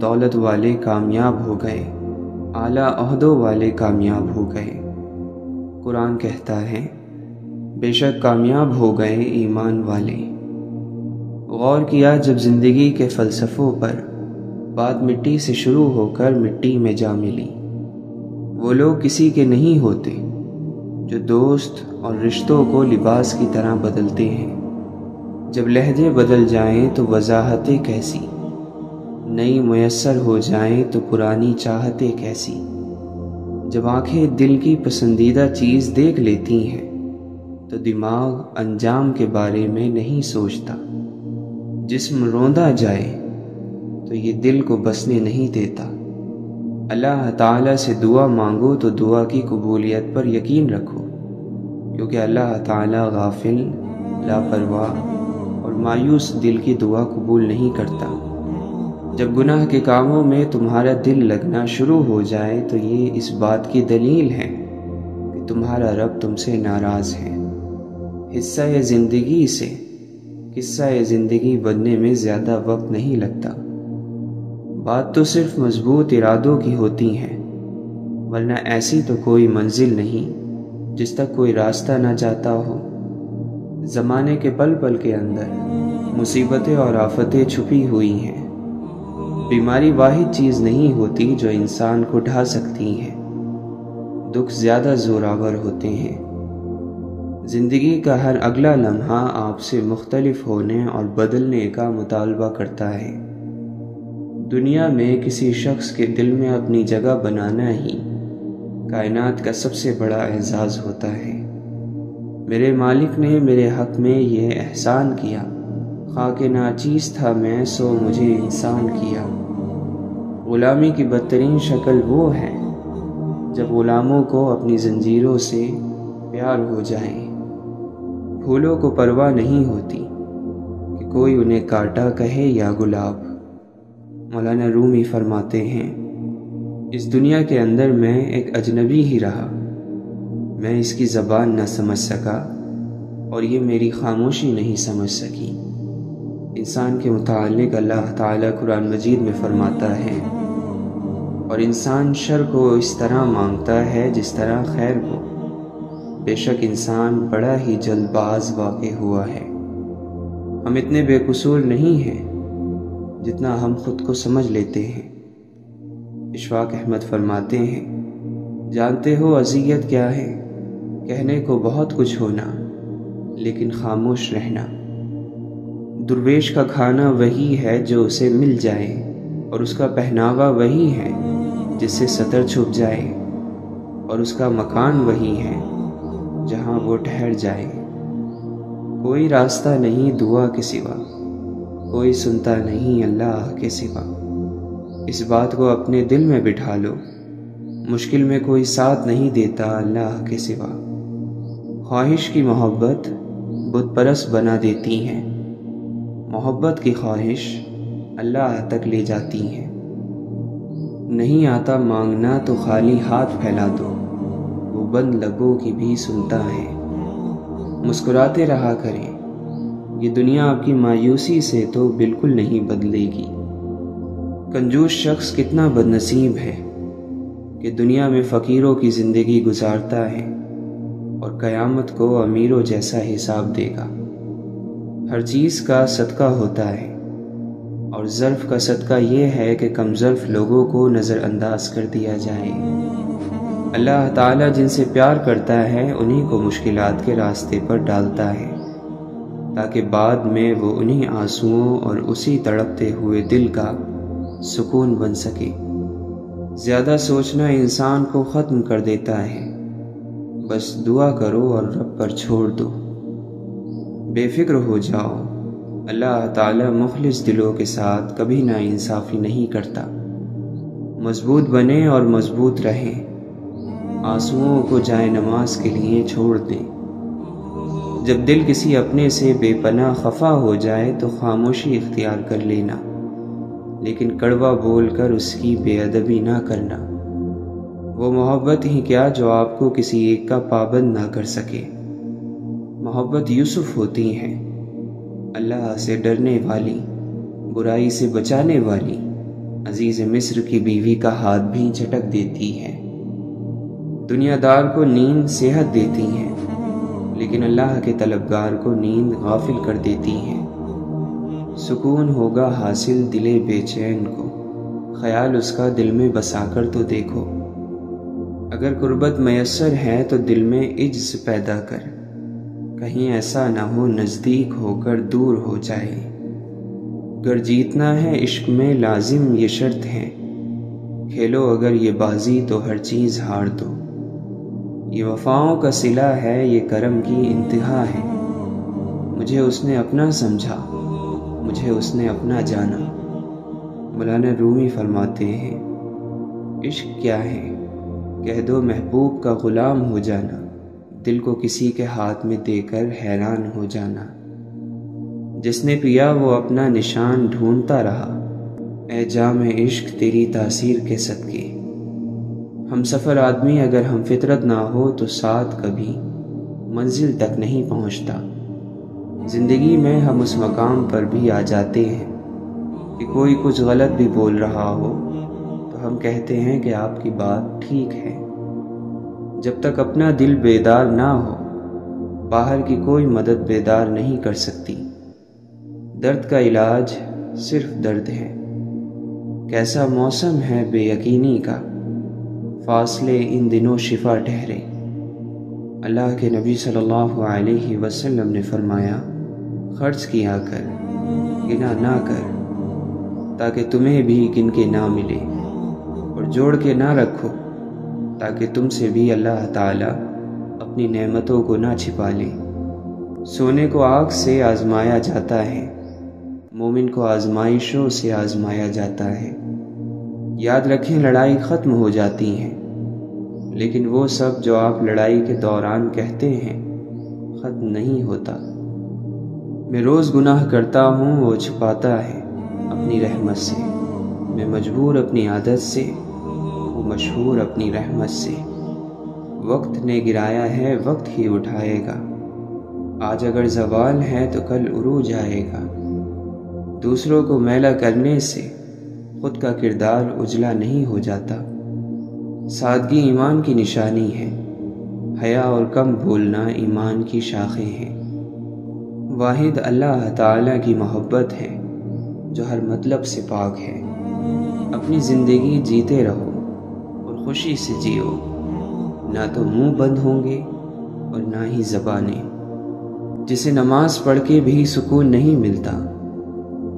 دولت والے کامیاب ہو گئے، اعلیٰ عہدوں والے کامیاب ہو گئے۔ قرآن کہتا ہے بے شک کامیاب ہو گئے ایمان والے۔ غور کیا جب زندگی کے فلسفوں پر بات مٹی سے شروع ہو کر مٹی میں جا ملی۔ وہ لوگ کسی کے نہیں ہوتے جو دوست اور رشتوں کو لباس کی طرح بدلتے ہیں۔ جب لہجے بدل جائیں تو وضاحتیں کیسی، نئی میسر ہو جائیں تو پرانی چاہتیں کیسی۔ جب آنکھیں دل کی پسندیدہ چیز دیکھ لیتی ہیں تو دماغ انجام کے بارے میں نہیں سوچتا۔ جسم روندا جائے تو یہ دل کو بسنے نہیں دیتا۔ اللہ تعالیٰ سے دعا مانگو تو دعا کی قبولیت پر یقین رکھو، کیونکہ اللہ تعالیٰ غافل، لاپرواہ اور مایوس دل کی دعا قبول نہیں کرتا۔ جب گناہ کے کاموں میں تمہارا دل لگنا شروع ہو جائے تو یہ اس بات کی دلیل ہے کہ تمہارا رب تم سے ناراض ہے۔ قصہ زندگی بننے میں زیادہ وقت نہیں لگتا۔ بات تو صرف مضبوط ارادوں کی ہوتی ہے، ورنہ ایسی تو کوئی منزل نہیں جس تک کوئی راستہ نہ جاتا ہو۔ زمانے کے پل پل کے اندر مصیبتیں اور آفتیں چھپی ہوئی ہیں۔ بیماری واحد چیز نہیں ہوتی جو انسان کو ڈھا سکتی ہے، دکھ زیادہ زوراور ہوتے ہیں۔ زندگی کا ہر اگلا لمحہ آپ سے مختلف ہونے اور بدلنے کا مطالبہ کرتا ہے۔ دنیا میں کسی شخص کے دل میں اپنی جگہ بنانا ہی کائنات کا سب سے بڑا اعزاز ہوتا ہے۔ میرے مالک نے میرے حق میں یہ احسان کیا، خاک ناچیز تھا میں سو مجھے انسان کیا۔ غلامی کی بدترین شکل وہ ہے جب غلاموں کو اپنی زنجیروں سے پیار ہو جائے۔ پھولوں کو پرواہ نہیں ہوتی کہ کوئی انہیں کاٹا کہے یا گلاب۔ مولانا رومی فرماتے ہیں، اس دنیا کے اندر میں ایک اجنبی ہی رہا، میں اس کی زبان نہ سمجھ سکا اور یہ میری خاموشی نہیں سمجھ سکی۔ انسان کے متعلق اللہ تعالیٰ قرآن مجید میں فرماتا ہے، اور انسان شر کو اس طرح مانگتا ہے جس طرح خیر کو، بے شک انسان بڑا ہی جلد باز واقع ہوا ہے۔ ہم اتنے بے قصور نہیں ہیں جتنا ہم خود کو سمجھ لیتے ہیں۔ اشفاق احمد فرماتے ہیں، جانتے ہو اذیت کیا ہے؟ کہنے کو بہت کچھ ہونا لیکن خاموش رہنا۔ درویش کا کھانا وہی ہے جو اسے مل جائے، اور اس کا پہناوا وہی ہے جس سے ستر چھپ جائے، اور اس کا مکان وہی ہے جہاں وہ ٹھہر جائے۔ کوئی راستہ نہیں دعا کے سوا، کوئی سنتا نہیں اللہ کے سوا۔ اس بات کو اپنے دل میں بٹھا لو، مشکل میں کوئی ساتھ نہیں دیتا اللہ کے سوا۔ خواہش کی محبت بت پرست بنا دیتی ہے، محبت کی خواہش اللہ تک لے جاتی ہے۔ نہیں آتا مانگنا تو خالی ہاتھ پھیلا دو، وہ بند لبوں کی بھی سنتا ہے۔ مسکراتے رہا کریں، یہ دنیا آپ کی مایوسی سے تو بالکل نہیں بدلے گی۔ کنجوس شخص کتنا بد نصیب ہے کہ دنیا میں فقیروں کی زندگی گزارتا ہے اور قیامت کو امیروں جیسا حساب دے گا۔ ہر چیز کا صدقہ ہوتا ہے، اور ظرف کا صدقہ یہ ہے کہ کم ظرف لوگوں کو نظر انداز کر دیا جائے۔ اللہ تعالیٰ جن سے پیار کرتا ہے انہی کو مشکلات کے راستے پر ڈالتا ہے، تاکہ بعد میں وہ انہی آنسوؤں اور اسی تڑپتے ہوئے دل کا سکون بن سکے۔ زیادہ سوچنا انسان کو ختم کر دیتا ہے، بس دعا کرو اور رب پر چھوڑ دو۔ بے فکر ہو جاؤ، اللہ تعالیٰ مخلص دلوں کے ساتھ کبھی نا انصافی نہیں کرتا۔ مضبوط بنیں اور مضبوط رہیں، آنسوؤں کو جائے نماز کے لیے چھوڑ دیں۔ جب دل کسی اپنے سے بے پناہ خفا ہو جائے تو خاموشی اختیار کر لینا، لیکن کڑوا بول کر اس کی بے ادبی نہ کرنا۔ وہ محبت ہی کیا جو آپ کو کسی ایک کا پابند نہ کر سکے۔ محبت یوسف ہوتی ہے، اللہ سے ڈرنے والی، برائی سے بچانے والی، عزیز مصر کی بیوی کا ہاتھ بھی جھٹک دیتی ہے۔ دنیا دار کو نیند صحت دیتی ہے، لیکن اللہ کے طلبگار کو نیند غافل کر دیتی ہے۔ سکون ہوگا حاصل دل بے چین کو، خیال اس کا دل میں بسا کر تو دیکھو۔ اگر قربت میسر ہے تو دل میں عجز پیدا کر، کہیں ایسا نہ ہو نزدیک ہو کر دور ہو جائے۔ گر جیتنا ہے عشق میں لازم یہ شرط ہے کھیلو اگر یہ بازی تو ہر چیز ہار دو۔ یہ وفاؤں کا صلہ ہے، یہ کرم کی انتہا ہے۔ مجھے اس نے اپنا سمجھا، مجھے اس نے اپنا جانا۔ مولانا رومی فرماتے ہیں، عشق کیا ہے؟ کہہ دو محبوب کا غلام ہو جانا، دل کو کسی کے ہاتھ میں دے کر حیران ہو جانا۔ جس نے پیا وہ اپنا نشان ڈھونڈتا رہا، اے جام عشق تیری تاثیر کے صدقے۔ ہم سفر آدمی اگر ہم فطرت نہ ہو تو ساتھ کبھی منزل تک نہیں پہنچتا۔ زندگی میں ہم اس مقام پر بھی آ جاتے ہیں کہ کوئی کچھ غلط بھی بول رہا ہو تو ہم کہتے ہیں کہ آپ کی بات ٹھیک ہے۔ جب تک اپنا دل بیدار نہ ہو، باہر کی کوئی مدد بیدار نہیں کر سکتی۔ درد کا علاج صرف درد ہے۔ کیسا موسم ہے بے یقینی کا، فاصلے ان دنوں شفا ٹھہرے۔ اللہ کے نبی صلی اللہ علیہ وسلم نے فرمایا، خرچ کیا کر، گنا نہ کر، تاکہ تمہیں بھی گن کے نہ ملے، اور جوڑ کے نہ رکھو تاکہ تم سے بھی اللہ تعالیٰ اپنی نعمتوں کو نہ چھپا لے۔ سونے کو آگ سے آزمایا جاتا ہے، مومن کو آزمائشوں سے آزمایا جاتا ہے۔ یاد رکھیں لڑائی ختم ہو جاتی ہیں، لیکن وہ سب جو آپ لڑائی کے دوران کہتے ہیں ختم نہیں ہوتا۔ میں روز گناہ کرتا ہوں، وہ چھپاتا ہے اپنی رحمت سے۔ میں مجبور اپنی عادت سے، وہ مشہور اپنی رحمت سے۔ وقت نے گرایا ہے، وقت ہی اٹھائے گا۔ آج اگر زوال ہے تو کل عروج آئے گا۔ دوسروں کو میلا کرنے سے خود کا کردار اجلا نہیں ہو جاتا۔ سادگی ایمان کی نشانی ہے، حیا اور کم بولنا ایمان کی شاخیں ہیں۔ واحد اللہ تعالیٰ کی محبت ہے جو ہر مطلب سے پاک ہے۔ اپنی زندگی جیتے رہو اور خوشی سے جیو، نہ تو منہ بند ہوں گے اور نہ ہی زبانیں۔ جسے نماز پڑھ کے بھی سکون نہیں ملتا،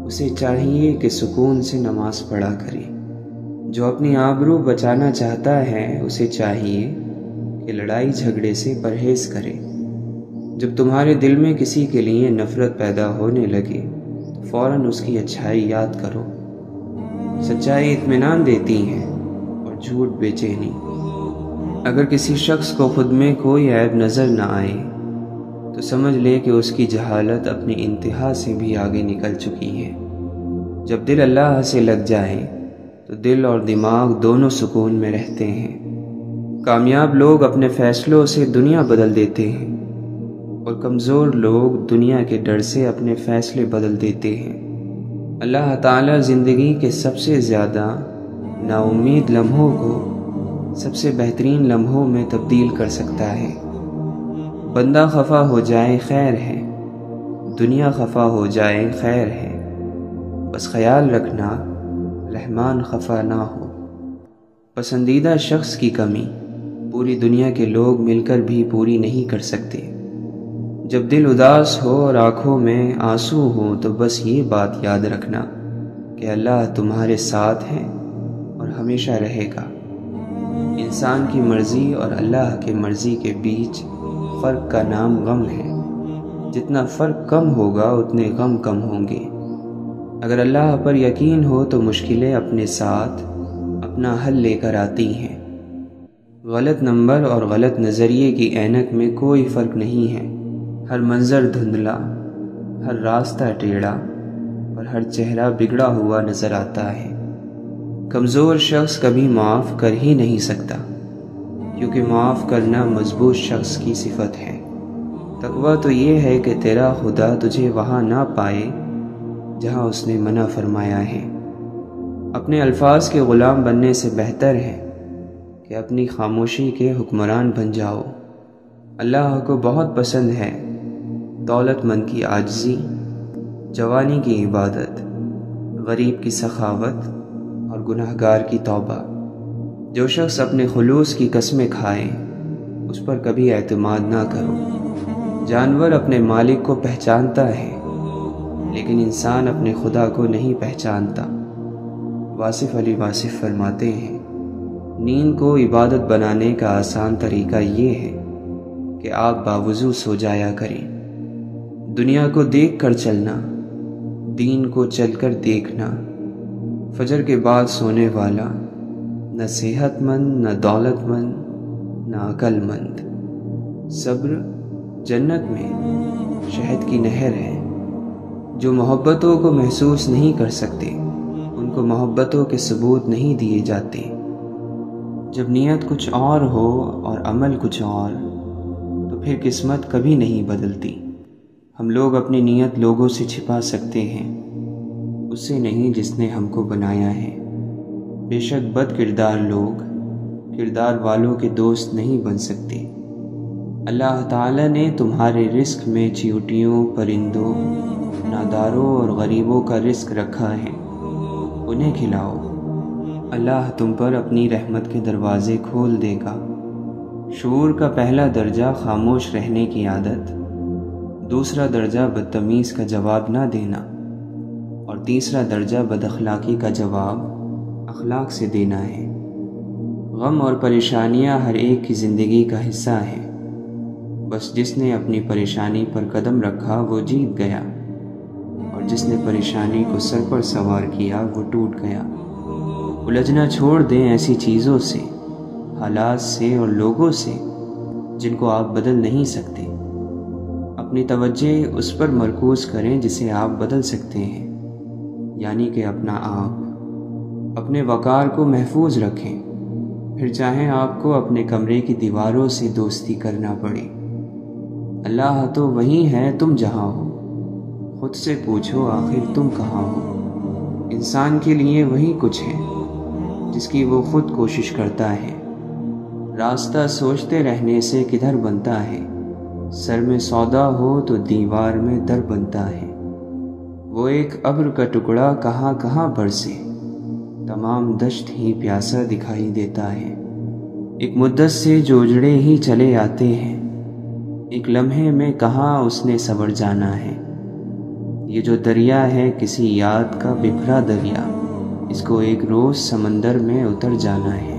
اسے چاہیے کہ سکون سے نماز پڑھا کرے۔ جو اپنی آبرو بچانا چاہتا ہے اسے چاہیے کہ لڑائی جھگڑے سے پرہیز کرے۔ جب تمہارے دل میں کسی کے لیے نفرت پیدا ہونے لگے تو فوراً اس کی اچھائی یاد کرو۔ سچائی اطمینان دیتی ہے اور جھوٹ بے چینی۔ اگر کسی شخص کو خود میں کوئی عیب نظر نہ آئے تو سمجھ لے کہ اس کی جہالت اپنی انتہا سے بھی آگے نکل چکی ہے۔ جب دل اللہ سے لگ جائے تو دل اور دماغ دونوں سکون میں رہتے ہیں۔ کامیاب لوگ اپنے فیصلوں سے دنیا بدل دیتے ہیں اور کمزور لوگ دنیا کے ڈر سے اپنے فیصلے بدل دیتے ہیں۔ اللہ تعالیٰ زندگی کے سب سے زیادہ نا امید لمحوں کو سب سے بہترین لمحوں میں تبدیل کر سکتا ہے۔ بندہ خفا ہو جائے خیر ہے، دنیا خفا ہو جائے خیر ہے، بس خیال رکھنا رحمان خفا نہ ہو۔ پسندیدہ شخص کی کمی پوری دنیا کے لوگ مل کر بھی پوری نہیں کر سکتے۔ جب دل اداس ہو اور آنکھوں میں آنسو ہو تو بس یہ بات یاد رکھنا کہ اللہ تمہارے ساتھ ہے اور ہمیشہ رہے گا۔ انسان کی مرضی اور اللہ کی مرضی کے بیچ فرق کا نام غم ہے۔ جتنا فرق کم ہوگا اتنے غم کم ہوں گے۔ اگر اللہ پر یقین ہو تو مشکلیں اپنے ساتھ اپنا حل لے کر آتی ہیں۔ غلط نمبر اور غلط نظریے کی اینک میں کوئی فرق نہیں ہے۔ ہر منظر دھندلا، ہر راستہ ٹیڑھا اور ہر چہرہ بگڑا ہوا نظر آتا ہے۔ کمزور شخص کبھی معاف کر ہی نہیں سکتا، کیونکہ معاف کرنا مضبوط شخص کی صفت ہے۔ تقویٰ تو یہ ہے کہ تیرا خدا تجھے وہاں نہ پائے جہاں اس نے منع فرمایا ہے۔ اپنے الفاظ کے غلام بننے سے بہتر ہے کہ اپنی خاموشی کے حکمران بن جاؤ۔ اللہ کو بہت پسند ہے دولت مند کی عاجزی، جوانی کی عبادت، غریب کی سخاوت اور گناہگار کی توبہ۔ جو شخص اپنے خلوص کی قسمیں کھائے اس پر کبھی اعتماد نہ کرو۔ جانور اپنے مالک کو پہچانتا ہے لیکن انسان اپنے خدا کو نہیں پہچانتا۔ واصف علی واصف فرماتے ہیں، نیند کو عبادت بنانے کا آسان طریقہ یہ ہے کہ آپ باوضو سو جایا کریں۔ دنیا کو دیکھ کر چلنا، دین کو چل کر دیکھنا۔ فجر کے بعد سونے والا نہ صحت مند، نہ دولت مند، نہ عقل مند۔ صبر جنت میں شہد کی نہر ہے۔ جو محبتوں کو محسوس نہیں کر سکتے ان کو محبتوں کے ثبوت نہیں دیے جاتے۔ جب نیت کچھ اور ہو اور عمل کچھ اور، تو پھر قسمت کبھی نہیں بدلتی۔ ہم لوگ اپنی نیت لوگوں سے چھپا سکتے ہیں، اس سے نہیں جس نے ہم کو بنایا ہے۔ بے شک بد کردار لوگ کردار والوں کے دوست نہیں بن سکتے۔ اللہ تعالیٰ نے تمہارے رزق میں چیونٹیوں، پرندوں، ناداروں اور غریبوں کا رزق رکھا ہے، انہیں کھلاؤ۔ اللہ تم پر اپنی رحمت کے دروازے کھول دے گا۔ شعور کا پہلا درجہ خاموش رہنے کی عادت، دوسرا درجہ بدتمیز کا جواب نہ دینا، اور تیسرا درجہ بد اخلاقی کا جواب اخلاق سے دینا ہے۔ غم اور پریشانیاں ہر ایک کی زندگی کا حصہ ہیں، بس جس نے اپنی پریشانی پر قدم رکھا وہ جیت گیا، اور جس نے پریشانی کو سر پر سوار کیا وہ ٹوٹ گیا۔ الجھنا چھوڑ دیں ایسی چیزوں سے، حالات سے اور لوگوں سے جن کو آپ بدل نہیں سکتے۔ اپنی توجہ اس پر مرکوز کریں جسے آپ بدل سکتے ہیں، یعنی کہ اپنا آپ۔ اپنے وقار کو محفوظ رکھیں، پھر چاہیں آپ کو اپنے کمرے کی دیواروں سے دوستی کرنا پڑے۔ اللہ تو وہی ہے تم جہاں ہو، خود سے پوچھو آخر تم کہاں ہو۔ انسان کے لیے وہی کچھ ہے جس کی وہ خود کوشش کرتا ہے۔ راستہ سوچتے رہنے سے کدھر بنتا ہے، سر میں سودا ہو تو دیوار میں در بنتا ہے۔ وہ ایک ابر کا ٹکڑا کہاں کہاں برسے، تمام دشت ہی پیاسا دکھائی دیتا ہے۔ ایک مدت سے جو اجڑے ہی چلے آتے ہیں، ایک لمحے میں کہاں اس نے سنور جانا ہے۔ یہ جو دریا ہے کسی یاد کا بکھرا دریا، اس کو ایک روز سمندر میں اتر جانا ہے۔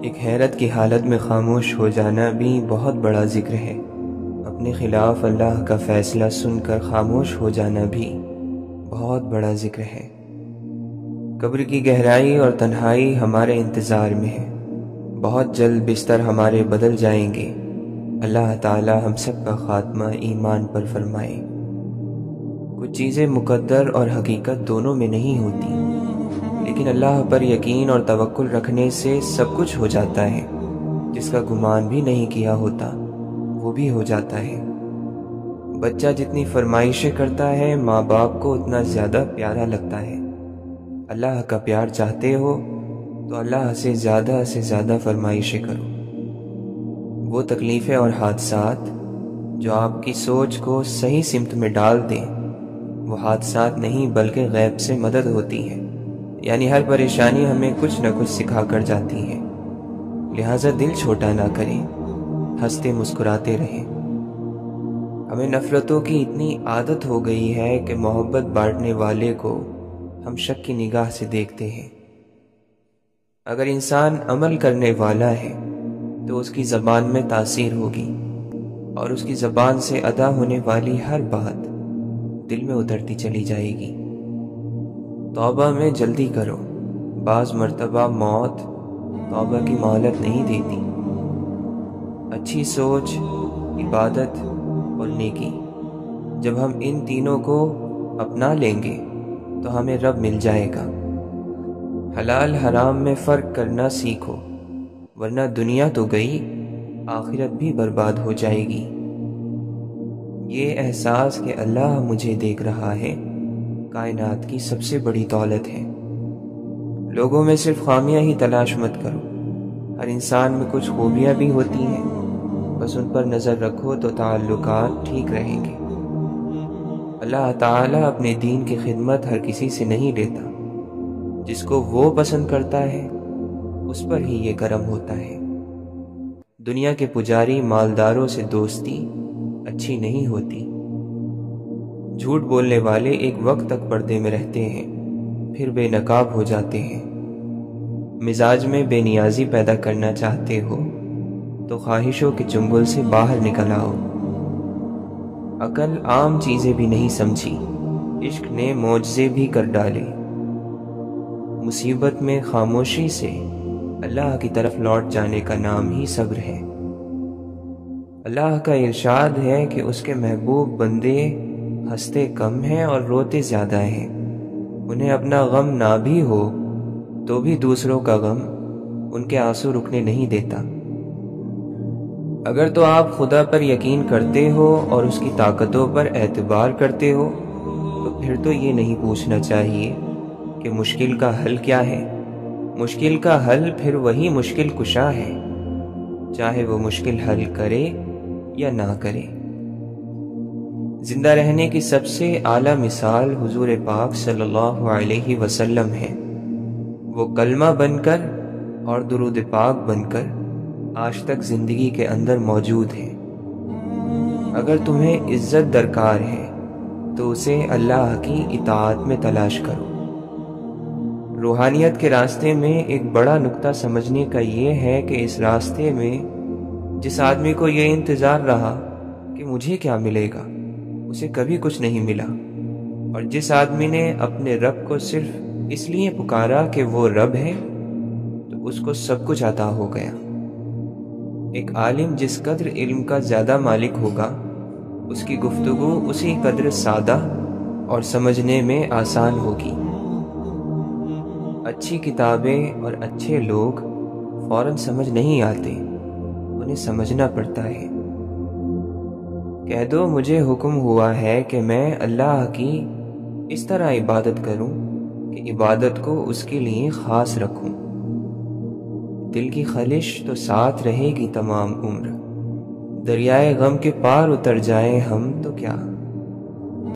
ایک حیرت کی حالت میں خاموش ہو جانا بھی بہت بڑا ذکر ہے۔ اپنے خلاف اللہ کا فیصلہ سن کر خاموش ہو جانا بھی بہت بڑا ذکر ہے۔ قبر کی گہرائی اور تنہائی ہمارے انتظار میں ہے۔ بہت جلد بستر ہمارے بدل جائیں گے۔ اللہ تعالی ہم سب کا خاتمہ ایمان پر فرمائے۔ کچھ چیزیں مقدر اور حقیقت دونوں میں نہیں ہوتی، لیکن اللہ پر یقین اور توکل رکھنے سے سب کچھ ہو جاتا ہے۔ جس کا گمان بھی نہیں کیا ہوتا وہ بھی ہو جاتا ہے۔ بچہ جتنی فرمائشیں کرتا ہے ماں باپ کو اتنا زیادہ پیارا لگتا ہے۔ اللہ کا پیار چاہتے ہو تو اللہ سے زیادہ فرمائشیں کرو۔ وہ تکلیفیں اور حادثات جو آپ کی سوچ کو صحیح سمت میں ڈال دیں، وہ حادثات نہیں بلکہ غیب سے مدد ہوتی ہے۔ یعنی ہر پریشانی ہمیں کچھ نہ کچھ سکھا کر جاتی ہے۔ لہٰذا دل چھوٹا نہ کریں، ہنستے مسکراتے رہیں۔ ہمیں نفرتوں کی اتنی عادت ہو گئی ہے کہ محبت بانٹنے والے کو ہم شک کی نگاہ سے دیکھتے ہیں۔ اگر انسان عمل کرنے والا ہے تو اس کی زبان میں تاثیر ہوگی، اور اس کی زبان سے ادا ہونے والی ہر بات دل میں اترتی چلی جائے گی۔ توبہ میں جلدی کرو، بعض مرتبہ موت توبہ کی مہلت نہیں دیتی۔ اچھی سوچ، عبادت اور نیکی، جب ہم ان تینوں کو اپنا لیں گے تو ہمیں رب مل جائے گا۔ حلال حرام میں فرق کرنا سیکھو، ورنہ دنیا تو گئی، آخرت بھی برباد ہو جائے گی۔ یہ احساس کہ اللہ مجھے دیکھ رہا ہے کائنات کی سب سے بڑی دولت ہے۔ لوگوں میں صرف خامیاں ہی تلاش مت کرو، ہر انسان میں کچھ خوبیاں بھی ہوتی ہیں، بس ان پر نظر رکھو تو تعلقات ٹھیک رہیں گے۔ اللہ تعالیٰ اپنے دین کی خدمت ہر کسی سے نہیں لیتا، جس کو وہ پسند کرتا ہے اس پر ہی یہ کرم ہوتا ہے۔ دنیا کے پجاری مالداروں سے دوستی اچھی نہیں ہوتی۔ جھوٹ بولنے والے ایک وقت تک پردے میں رہتے ہیں، پھر بے نقاب ہو جاتے ہیں۔ مزاج میں بے نیازی پیدا کرنا چاہتے ہو تو خواہشوں کے چنگل سے باہر نکل آؤ۔ عقل عام چیزیں بھی نہیں سمجھی، عشق نے معجزے بھی کر ڈالے۔ مصیبت میں خاموشی سے اللہ کی طرف لوٹ جانے کا نام ہی صبر ہے۔ اللہ کا ارشاد ہے کہ اس کے محبوب بندے ہنستے کم ہیں اور روتے زیادہ ہیں۔ انہیں اپنا غم نہ بھی ہو تو بھی دوسروں کا غم ان کے آنسو رکنے نہیں دیتا۔ اگر تو آپ خدا پر یقین کرتے ہو اور اس کی طاقتوں پر اعتبار کرتے ہو تو پھر تو یہ نہیں پوچھنا چاہیے کہ مشکل کا حل کیا ہے۔ مشکل کا حل پھر وہی مشکل کشا ہے، چاہے وہ مشکل حل کرے یا نہ کرے۔ زندہ رہنے کی سب سے اعلیٰ مثال حضور پاک صلی اللہ علیہ وسلم ہے۔ وہ کلمہ بن کر اور درود پاک بن کر آج تک زندگی کے اندر موجود ہے۔ اگر تمہیں عزت درکار ہے تو اسے اللہ کی اطاعت میں تلاش کرو۔ روحانیت کے راستے میں ایک بڑا نقطہ سمجھنے کا یہ ہے کہ اس راستے میں جس آدمی کو یہ انتظار رہا کہ مجھے کیا ملے گا، اسے کبھی کچھ نہیں ملا، اور جس آدمی نے اپنے رب کو صرف اس لیے پکارا کہ وہ رب ہے تو اس کو سب کچھ عطا ہو گیا۔ ایک عالم جس قدر علم کا زیادہ مالک ہوگا، اس کی گفتگو اسی قدر سادہ اور سمجھنے میں آسان ہوگی۔ اچھی کتابیں اور اچھے لوگ فوراً سمجھ نہیں آتے، انہیں سمجھنا پڑتا ہے۔ کہہ دو مجھے حکم ہوا ہے کہ میں اللہ کی اس طرح عبادت کروں کہ عبادت کو اس کے لیے خاص رکھوں، دل کی خلش تو ساتھ رہے گی تمام عمر، دریائے غم کے پار اتر جائیں ہم تو کیا۔